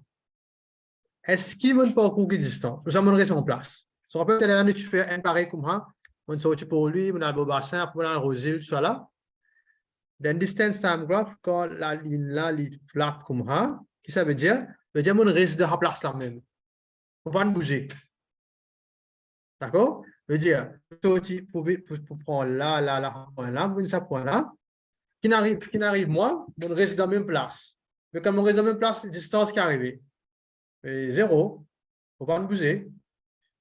Est-ce qu'il mon parcourir distance? Nous allons rester en place. Je rappelle, tu allais là, tu fais un pareil comme ça. On sortit pour lui, on a le beau bassin, après on a le rosé, tout ça là. Then distance time graph, quand la ligne là, il flat comme ça, qu'est-ce que ça veut dire? Ça veut dire qu'on reste de la place là même. On va pas bouger. D'accord? veut dire, pour prendre là, pour ça, point là, qui n'arrive moi, on reste dans la même place. Mais comme on reste dans la même place, distance qui est arrivée. 0, il ne faut pas me bouger.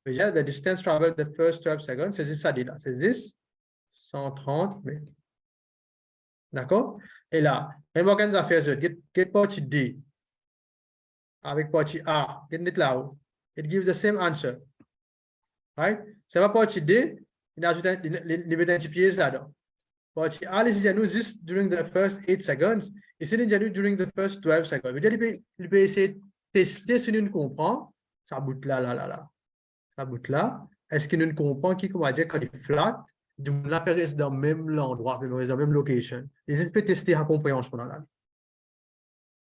Veut dire, the distance traveled the first 12 seconds, c'est ça dit là, c'est 10, 130 mètres. D'accord? Et là, remarque une affaire, get partie D avec partie A, get it là-haut. It gives the same answer. Right? C'est pas partie D, il ajoute un petit piège là-dedans. Partie A, il nous juste during the first 8 seconds. Ici, il nous during the first 12 seconds. Il peut essayer de tester si nous comprend. Ça bout là. Ça bout là. Est-ce qu'il nous comprend qui, comment dire, quand il est flat, du moins, la reste dans le même endroit, dans la même location. Il peut tester la compréhension dans la.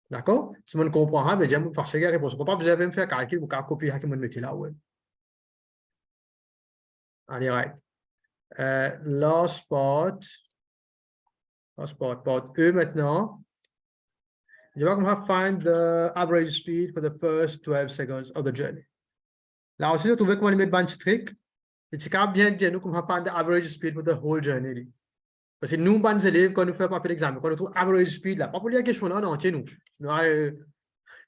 D'accord? Si on comprend, je vais dire, parce que la réponse, on ne peut pas besoin de faire calcul pour copier ce que je mets là. Allez, right. Last part, part E maintenant. Je vais find the average speed for the first 12 seconds of the journey. Là aussi, je trouve comment mettre un petit trick. Et c'est quand bien dire nous comment find the average speed for the whole journey. Parce que nous, les élèves, quand nous faisons pas l'examen, quand nous trouvons average speed, là, pas pour la question là, non, tiens nous. Nous allons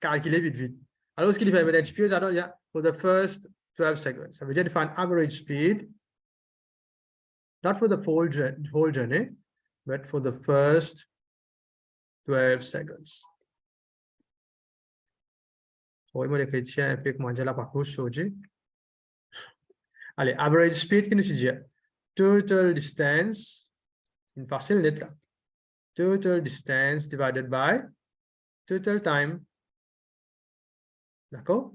calculer vite. Alors, ce qu'il fait mettre un petit piège, alors, il y a for the first 12 seconds. Ça veut dire find average speed, not for the whole journey, but for the first 12 seconds. Oui, moi, les chrétiens, un peu comment dire la parcours aujourd'hui. Allez, average speed, qui nous dit total distance, une facile net là. Total distance divided by total time. D'accord?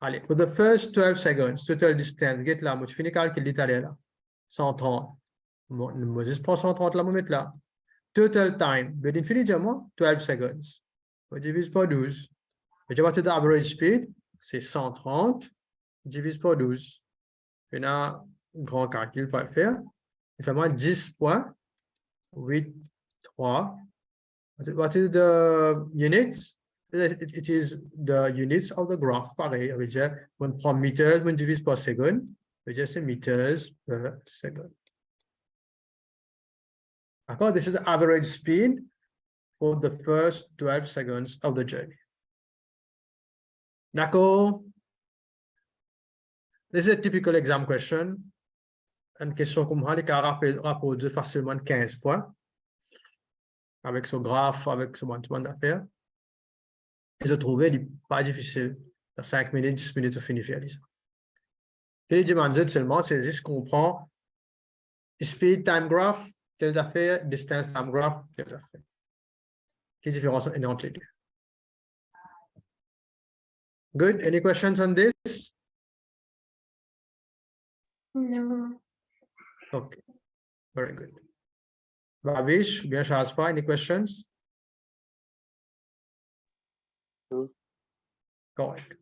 Allez, for the first 12 seconds, total distance, get là, moi, je finis calculer là. 130. Moi, je prends 130 là, moi, mettre là. Total time, but infiniment, 12 seconds. On divise par 12. Et je vais partir de average speed, c'est 130, divise par 12. Il y a un grand calcul pour le faire. Il fait moins 10.83. What is the units? It is the units of the graph. Pareil, on prend meters, on divise par seconde. C'est meters per second. D'accord? This is the average speed for the first 12 seconds of the journey. D'accord? This is a typical exam question. Une question comme ça, les rapport de facilement 15 points. Avec ce graphe, avec ce management d'affaires. Et je trouvais il pas difficile. Dans 5 minutes, 10 minutes, on finit faire ça. Et les demandes seulement, c'est juste qu'on prend speed time graph, telles affaires, distance time graph, telles affaires. Quelle différence entre les deux? Good. Any questions on this? No. Okay. Very good. Babish, bien Shazfa, any questions? No. Correct.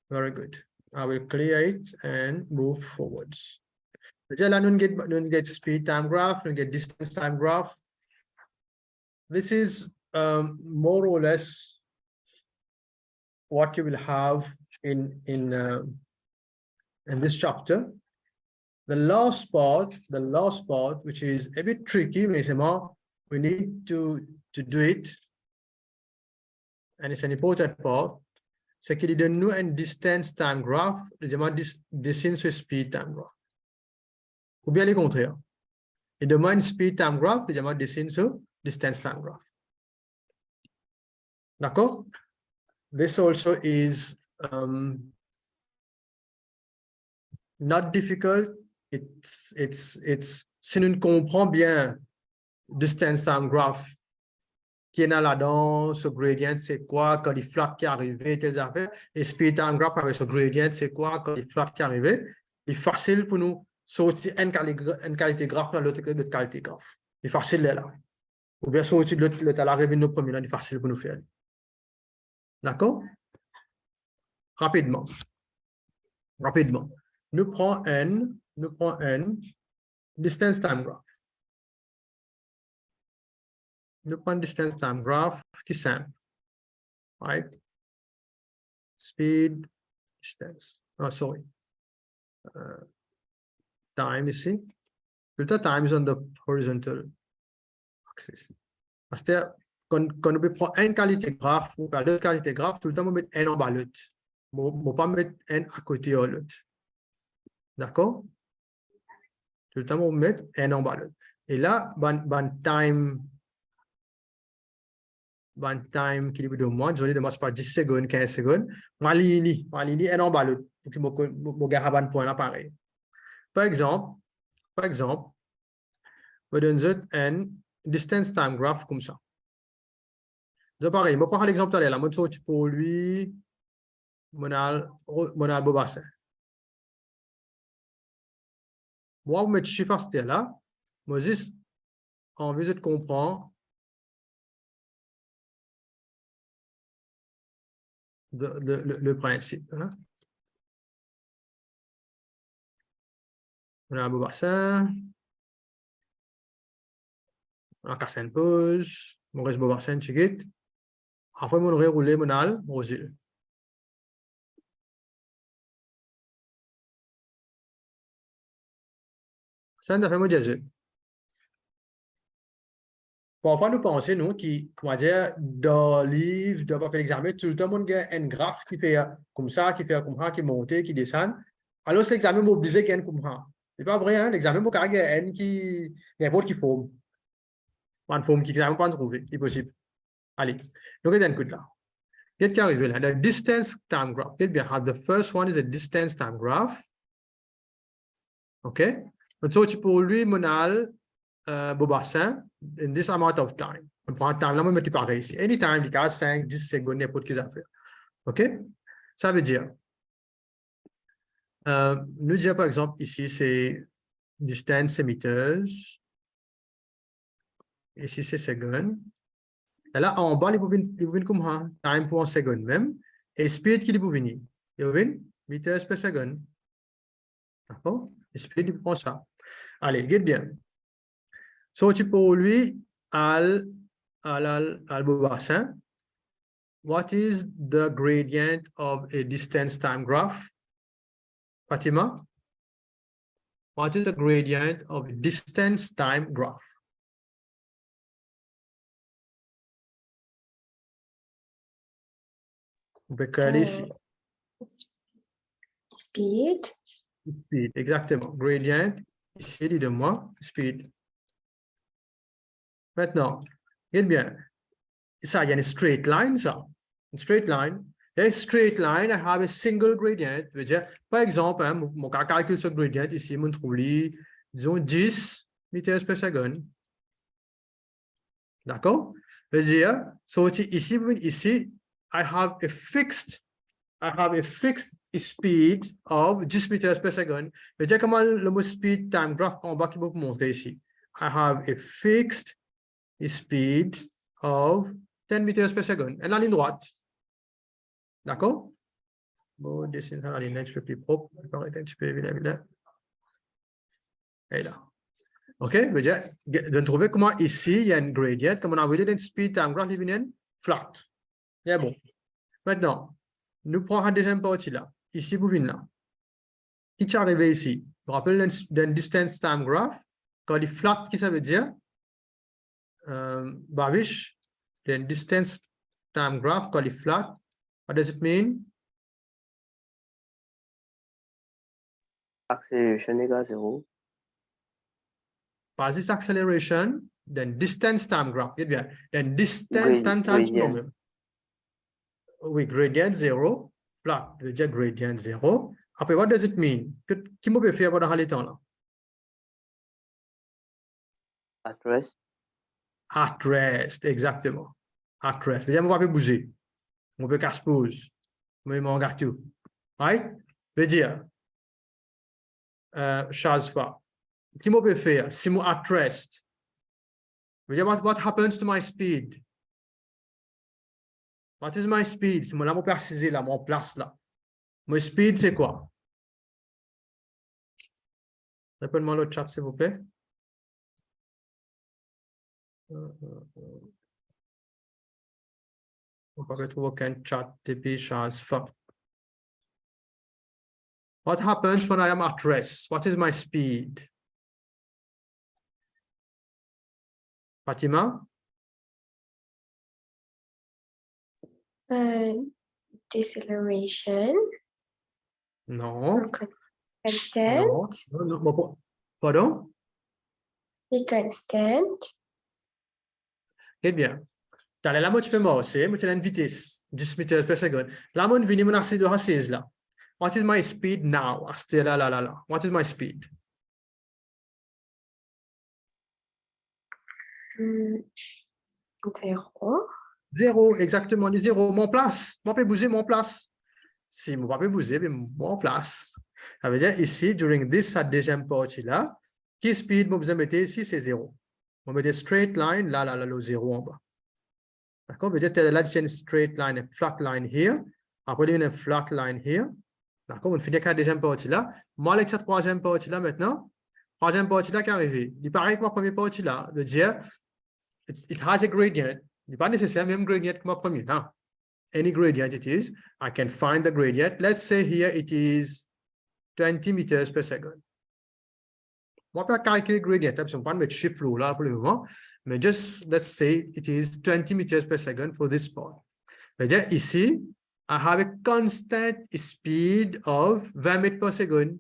Very good. I will clear it and move forwards. Now, we get speed time graph, we get distance time graph. This is more or less what you will have in this chapter. The last part, which is a bit tricky, we need to do it, and it's an important part. C'est qu'il donne nous un distance time graph, dessine ce speed time graph. Ou bien le contraire. Il demande speed time graph, dessine ce distance time graph. D'accord? This also is not difficult. It's si nous comprenons bien distance time graph qui est là-dedans, ce gradient c'est quoi, quand il flat qui est arrivé, telles affaires, et speed time graph avec ce gradient c'est quoi, quand il flat qui est arrivé, il est facile pour nous sortir une qualité graphe dans l'autre qualité graphe. Il est facile là. Ou bien sortir l'autre à l'arrivée de nos premiers, il est facile pour nous faire. D'accord? Rapidement. Nous prenons un distance time graph. Nous prenons distance time graph qui est simple. Right? Speed, distance. Oh, sorry. time ici. Tout le temps, time is on the horizontal axis. Parce que quand on peut prendre une qualité graphe ou pas deux qualités graphes, tout le temps, on met n en bas l'autre. On ne pas mettre n à côté de l'autre. D'accord? Tout le temps, on met n en bas l'autre. Et là, time qui est de moi, je ne pas 10 secondes, 15 secondes. Ma ligne n en bas l'autre. Pour que mon gars un point là pareil. Par exemple, je donne un distance time graph comme ça. C'est pareil, je prends l'exemple là, je sorti pour lui, mon bassin. Moi, je mets chiffre là, moi juste envie de comprendre le principe. Hein? Mon bassin, on a cassé une pause, mon reste bassin, check. Après, on aurait roulé mon rosile. Ça, on a fait mon dièse. Parfois, nous pensons, nous, qui, comment dire, dans le livre, dans l'examen, tout le monde a un graphe qui fait comme ça, qui fait comme ça, qui monte, qui descend. Alors, c'est l'examen m'oblige qu'il y ait comme ça. C'est pas vrai, hein? L'examen, il y a un qui, n'importe qui forme. Une forme qui l'examen pas trouver, c'est possible. Allez, donc, il y a un coup de là. Qu'est-ce qui arrive là? The distance time graph. Bien, the first one is a distance time graph. OK? Donc, tu pour lui, monal, bassin, in this amount of time. On prend un time là, on met pareil ici. Anytime, il y a 5, 10 secondes, n'importe quelle affaire. OK? Ça veut dire, nous disons par exemple ici, c'est distance meters. Ici, c'est secondes. Et là, en bas, il faut comme ça, time pour un seconde même. Et speed qui est pour venir. Il faut meters per second. D'accord? Et speed, il prend ça. Allez, get bien. So, tu pour lui, al bassin. What is the gradient of a distance time graph? Fatima? What is the gradient of a distance time graph? On peut coller ici. Speed. Speed, exactement. Gradient, ici, dis-moi, speed. Maintenant, regarde bien. Ça, il y a une straight line, ça. Une straight line. A straight line, I have a single gradient. Veut dire, par exemple, hein, mon calcul ce gradient ici, mon trouve, disons, 10 meters per second. D'accord? Veut dire, so ici, I have a fixed speed of 10 meters per second. Veut dire comment le mot speed time graph en bas qui vous montrer ici. I have a fixed speed of 10 meters per second. Et la ligne droite. D'accord? Bon, dessine la ligne un petit peu plus propre. Un petit peu évidemment. Et là. OK? Veut dire, de trouver comment ici, il y a une gradient. Comme on a vu, une speed time graph, il y a une flat. C'est bon. Maintenant, nous prenons la deuxième partie là. Ici, vous venez là. Qui est arrivé ici? Je rappelle d'un distance time graph. Quand il est flat, qu'est-ce que ça veut dire? Bavish, then distance time graph, quand il est flat, what does it mean? Acceleration égale 0. Basis acceleration, then distance time graph. Bien. Then distance time times Gradient. Oui, gradient 0, flat, veut dire gradient 0. Après, what does it mean? Qui peut faire pendant le temps là? At rest. At rest, exactement. At rest. Veut dire, on va pas bouger. On peut casse pause. Mais on regarde tout. Right? Veut dire, change pas. Qui peut faire? Si moi at rest. Veut dire, what happens to my speed? What is my speed? Si moi là, mon préciser là, mon place là. Mon speed, c'est quoi? Répondez-moi le chat, s'il vous plaît. On peut trouver aucun chat depuis change pas. What happens when I am at rest? What is my speed? Fatima? Deceleration. No. Constant. No. Pardon? The constant. Eh bien, là, moi, tu peux m'avancer, moi, tu as une vitesse, 10 meters per second. Là, moi, je viens de m'asseoir de 16 là. What is my speed now? Là. What is my speed? Zéro. Zéro, exactement, les zéros. Mon place. Moi, je peux bouger mon place. Si moi, je peux bouger, mais mon place. Ça veut dire ici, during this, cette deuxième partie là, qui speed, moi, vous mettez ici, c'est zéro. On met straight line, là, le zéro en bas. D'accord? Veut dire que là, il y a une straight line, une flat line here. Après, il y a une flat line here. D'accord? On finit avec la deuxième partie là. Moi, avec cette troisième partie là maintenant, troisième partie là qui est arrivée. Il paraît que ma première partie là, de dire, it has a gradient. Il n'est pas nécessaire même gradient que ma première. Non. Any gradient it is, I can find the gradient. Let's say here it is 20 meters per second. On va calculer le gradient, parce qu'on ne peut pas mettre chiffre là pour le moment, mais just let's say it is 20 meters per second for this spot. C'est-à-dire ici, I have a constant speed of 20 mètres per second.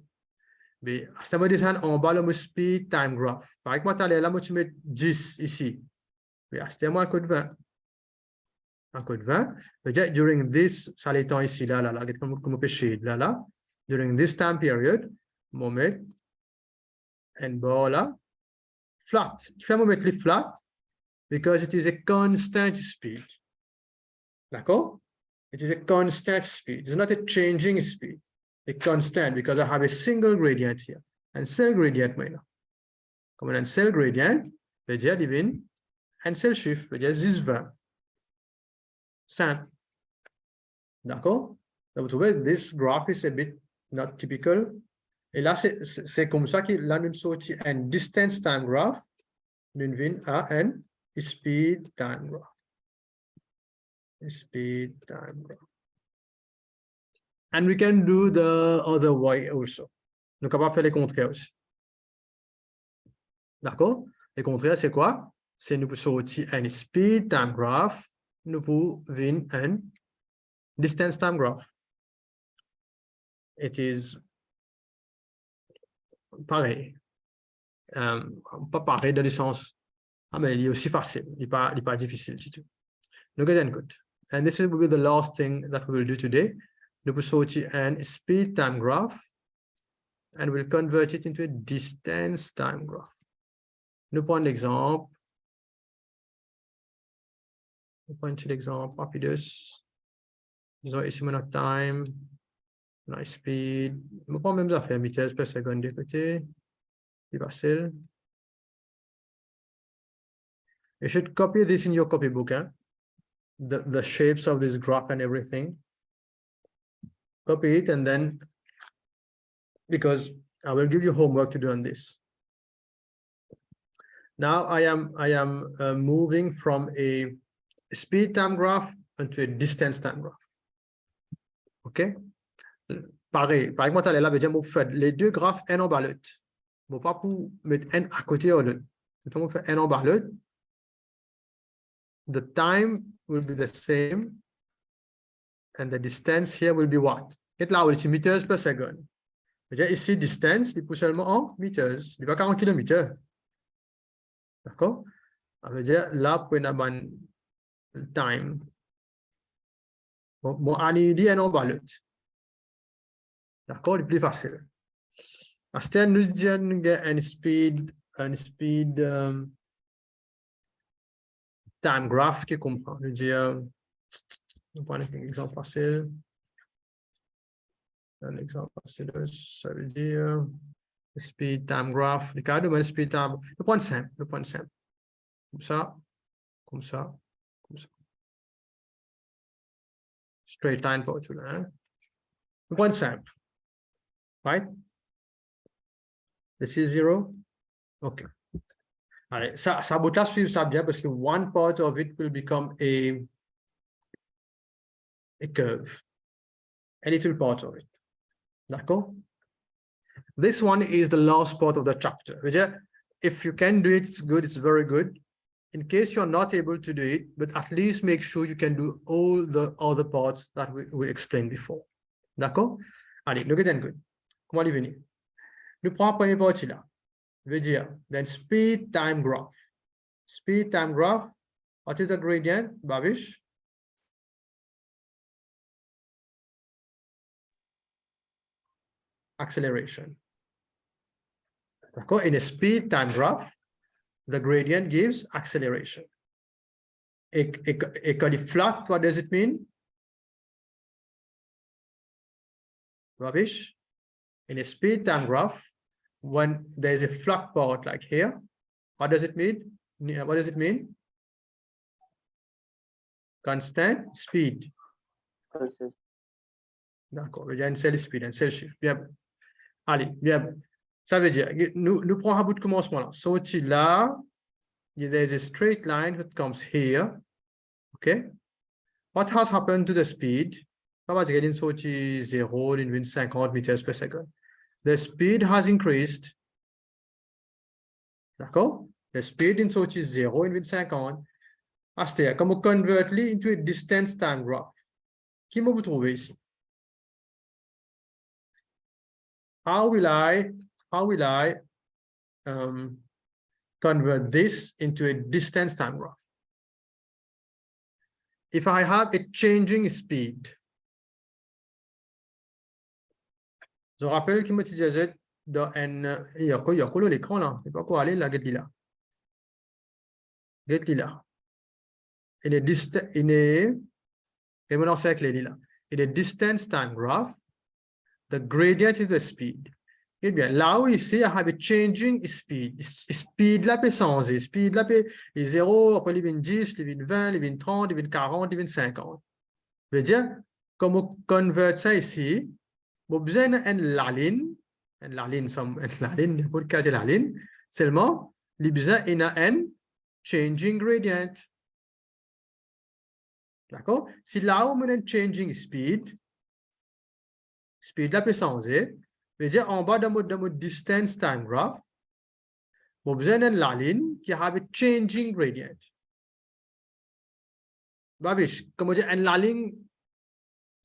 Mais ça me descend en bas le speed time graph. Par exemple, là, moi, tu mets 10 ici. Mais c'était moi un code 20. Un code 20. C'est-à-dire, during this, ça l'étend ici, là, comme on peut shade, là. During this time period, on met en bas là, flat. Je fais mettre les flat because it is a constant speed. D'accord? It is a constant speed. It's not a changing speed. A constant because I have a single gradient here. And cell gradient maintenant. Comme on a un cell gradient, veut dire divine, un cell chiffre, veut dire 10, 20. Simple. D'accord? Donc, vous trouvez, this graph is a bit not typical. Et là, c'est comme ça que là, nous sorti un distance time graph, nous venons à un speed time graph. Speed time graph. And we can do the other way also. Nous sommes capables de faire les contraires aussi. D'accord? Les contraires, c'est quoi? C'est nous sortir un speed time graph, nous pouvons venir un distance time graph. It is pareil. Pas pareil dans le sens, mais il est aussi facile, il n'est pas difficile du tout. Look at that good. And this will be the last thing that we will do today. Nous pouvons sortir un speed time graph and we'll convert it into a distance time graph. Nous prenons l'exemple. Nous prenons l'exemple rapidus. Disons ici mon time, mon speed. Nous prenons même affaires, meters per seconde de côté. C'est facile. You should copy this in your copybook, hein? The shapes of this graph and everything. Copy it and then, because I will give you homework to do on this. Now I am moving from a speed time graph into a distance time graph. OK? Pareil, par exemple, là, veut dire que vous faites les deux graphes un en bas l'autre. Bon, pas pour mettre un à côté de l'autre. Quand vous faites un en bas l'autre, the time will be the same and the distance here will be what? Et là, on dit meters per second. C'est-à-dire ici, distance, il pousse seulement en meters. Il va 40 km. D'accord? Ça veut dire là, pour une time. Bon, on dit un en bas l'autre. D'accord? C'est plus facile. Après, nous disons un speed time graph qui comprend. Nous disons, on prend un exemple facile. Un exemple facile, ça veut dire speed time graph. Le cas de speed time, le point simple. Comme ça, comme ça, comme ça. Straight line pour tout là. Hein? Le point simple. Right? This is 0. OK. Allez, ça va là suivre ça bien parce que one part of it will become a curve. A little part of it. D'accord? This one is the last part of the chapter. If you can do it, it's good, it's very good. In case you're not able to do it, but at least make sure you can do all the other parts that we explained before. D'accord? Allez, look at that good. Comment aller venir? Nous prenons la première partie là. Veut dire, then speed time graph. Speed time graph. What is the gradient, Babish? Acceleration. D'accord? In a speed time graph, the gradient gives acceleration. Quand it's flat, what does it mean? Rubbish. In a speed time graph, when there's a flat part like here, what does it mean? What does it mean? Constant speed. D'accord. Il y a une seule speed, un seul chiffre. Bien. Allez, bien. Ça veut dire, nous prenons un bout de commencement là. Sorti là, there's a straight line that comes here. Okay. What has happened to the speed? Ça va dire sorti 0 in 50 meters per second. The speed has increased. D'accord? The speed in sorti 0 in 50. C'est comme on convert into a distance time graph. Qui me vous trouvez ici? How will I convert this into a distance time graph? If I have a changing speed, je rappelle qu'il me disait dans un, il y a quoi l'écran là? Il pas quoi aller là, get là. In a distance, in a distance time graph, the gradient is the speed. Eh bien, là où ici, I have a changing speed. Speed là peut changer. Speed là peut 0, après il vient 10, il vient 20, il vient 30, il vient 40, il vient 50. Je veux dire, comme on convert ça ici, on a besoin la ligne, pour calculer la ligne, seulement, il a besoin d'un changing gradient. D'accord? Si là où on a un changing speed là peut changer. Je veux dire, en bas de mon distance time graph, vous avez besoin de la ligne qui a un changing gradient. Babish, comment dire, la ligne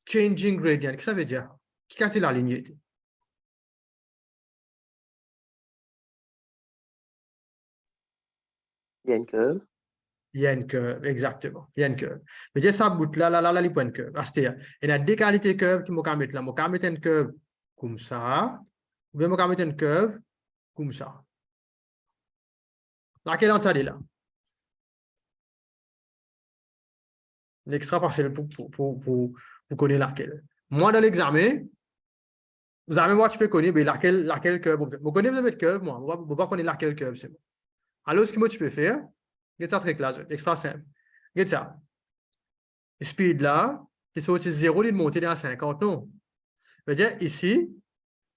changing gradient, qu'est-ce que ça veut dire? Qui est la ligne? Il y a une curve. Il y a une curve, exactement. Il y a une curve. Je veux dire, ça bout là, les points de curve. C'est-à-dire, il y a deux qualités de curve qui m'ont mettre là. Je vais mettre une curve comme ça, ou bien je vais mettre une curve comme ça. Laquelle on s'est dit là? L'extra partiel pour connaître laquelle. Moi, dans l'examen, vous avez moi, tu peux connaître laquelle curve. Vous connaissez, vous avez une curve, moi. Vous ne pas connaître laquelle curve, c'est bon. Alors, ce que moi, tu peux faire, c'est ça très clair, extra simple. Regarde ça. Speed là, qui sorti 0, il monte dans 50, non. Je veux dire, ici,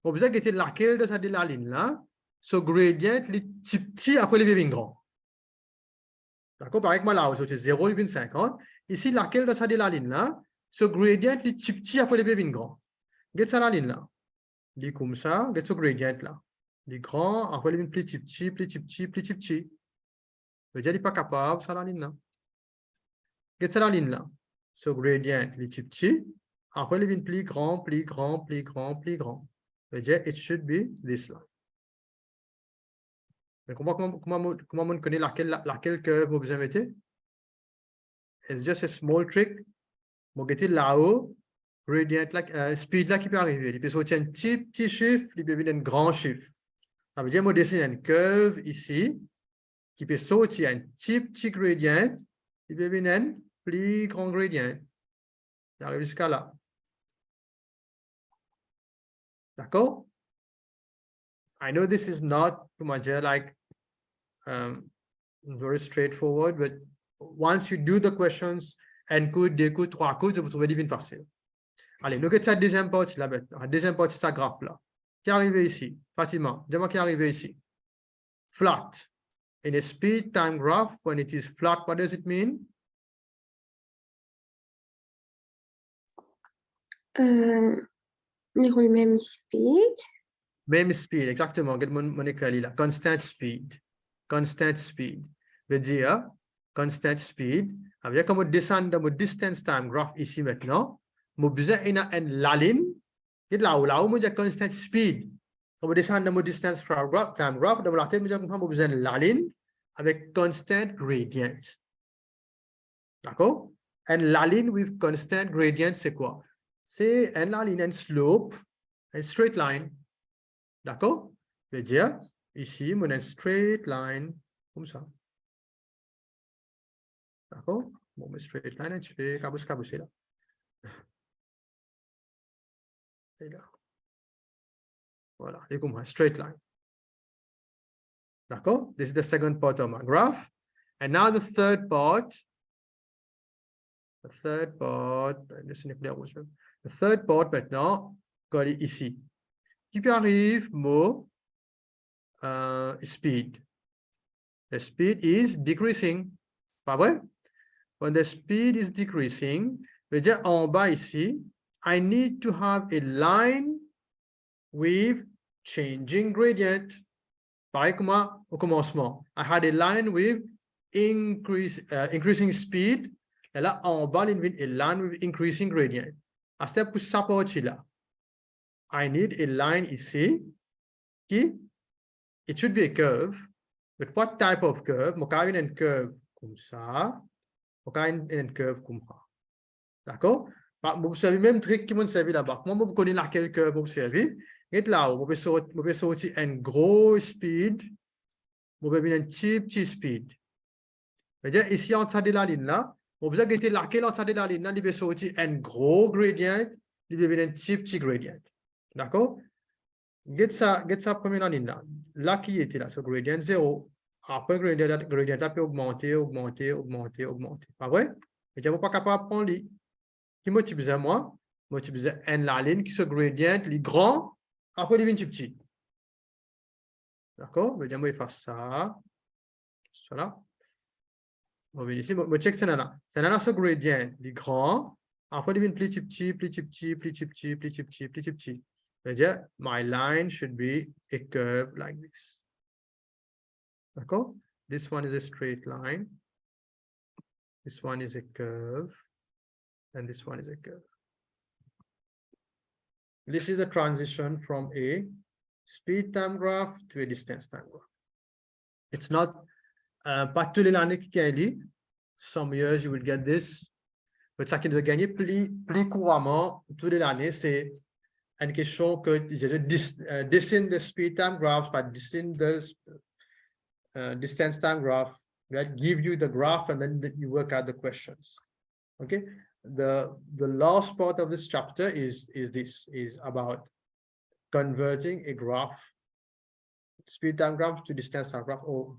vous avez besoin de laquelle de la ligne là, ce gradient, les petit après les vignes grands. D'accord? Par exemple, là, c'est 0, il vient 50. Ici, laquelle de la ligne là, ce gradient, les petit après les vignes grands. Regarde ça la ligne là. Il est comme ça, regarde ce gradient là. Les grands, après les vignes plus petit, plus petit, plus petit. Je veux dire, il n'est pas capable, ça la ligne là. Regarde ça la ligne là. Ce gradient, les petit, après les vignes plus grand, plus grand, plus grand, plus grand. Je veux dire, it should be this line. Mais comment on connaît laquelle curve vous besoin de mettre? It's just a small trick. Vous mettez là-haut, gradient, speed là qui peut arriver. Il peut sortir un petit chiffre, il peut venir un grand chiffre. Ça veut dire, moi, dessine une curve ici, qui peut sortir un petit gradient, il peut venir un plus grand gradient. Il arrive jusqu'à là. D'accord? I know this is not too much like very straightforward, but once you do the questions, un coup, deux coups, trois coups, vous trouvez divine facile. Allez, look at cette deuxième partie là maintenant. La deuxième partie, ça graphe là. Qui est arrivé ici? Fatima, dis-moi qui est arrivé ici. Flat. In a speed time graph, when it is flat, what does it mean? Les même speed. Même speed, exactement. Regarde mon écrit là. Constant speed. Constant speed. Veut dire, constant speed. Avec comme on descend dans mon distance time graph ici maintenant, mon besoin est la ligne. Et là où moi j'ai constant speed. Comme on descend dans mon distance time graph, dans la tête, moi j'ai besoin de la ligne avec constant gradient. D'accord? And la ligne with constant gradient, c'est quoi? C'est la ligne and slope, and straight line. D'accord? Je veux dire, ici, mon un straight line, comme ça. D'accord? Bon, mais straight line, je fais cabousse là. Et là. Voilà, et comme ça, straight line. D'accord? This is the second part of my graph. And now the third part. The third part maintenant, quand ici. Qui peut arrive, mot speed. The speed is decreasing. Pas vrai? When the speed is decreasing, veut dire en bas ici, I need to have a line with changing gradient. Pareil que moi au commencement. I had a line with increasing speed. Et là, en bas, il y a a line with increasing gradient. À ce pour ça partie là, I need a line ici qui, it should be a curve. But what type of curve? Moi, j'ai une curve comme ça. Moi, j'ai une curve comme ça. D'accord? Vous savez même trick qui m'a servi là-bas. Moi, vous connaissez laquelle curve vous servi. Et là, vous pouvez sortir un gros speed. Vous pouvez un petit speed. C'est-à-dire, ici, en dessous de la ligne là, vous avez été laquelle en dessous de la ligne là, il peut sortir un gros gradient, il peut venir un petit gradient. D'accord? Get ça première ligne là. Là qui était là, ce gradient 0. Après, gradient peut augmenter. Pas vrai? Mais je ne suis pas capable de prendre lui. Qui me besoin moi? Moi, tu besoin n la ligne qui se gradient, il est grand, après il devient petit. D'accord? Mais je vais faire ça. Voilà. On va ici, je check c'est là. C'est là ce gradient, il est grand, après il devient petit. C'est-à-dire, my line should be a curve like this. D'accord? This one is a straight line. This one is a curve. And this one is a curve. This is a transition from a speed time graph to a distance time graph. It's not pas tous les années qui gagnent. Some years you will get this. Mais ça qui doit gagner plus couramment toutes les années, c'est une question que je dessine the speed time graph, but dessine the distance time graph. That give you the graph and then you work out the questions. Okay. The last part of this chapter is about converting a graph, speed time graph to distance time graph, or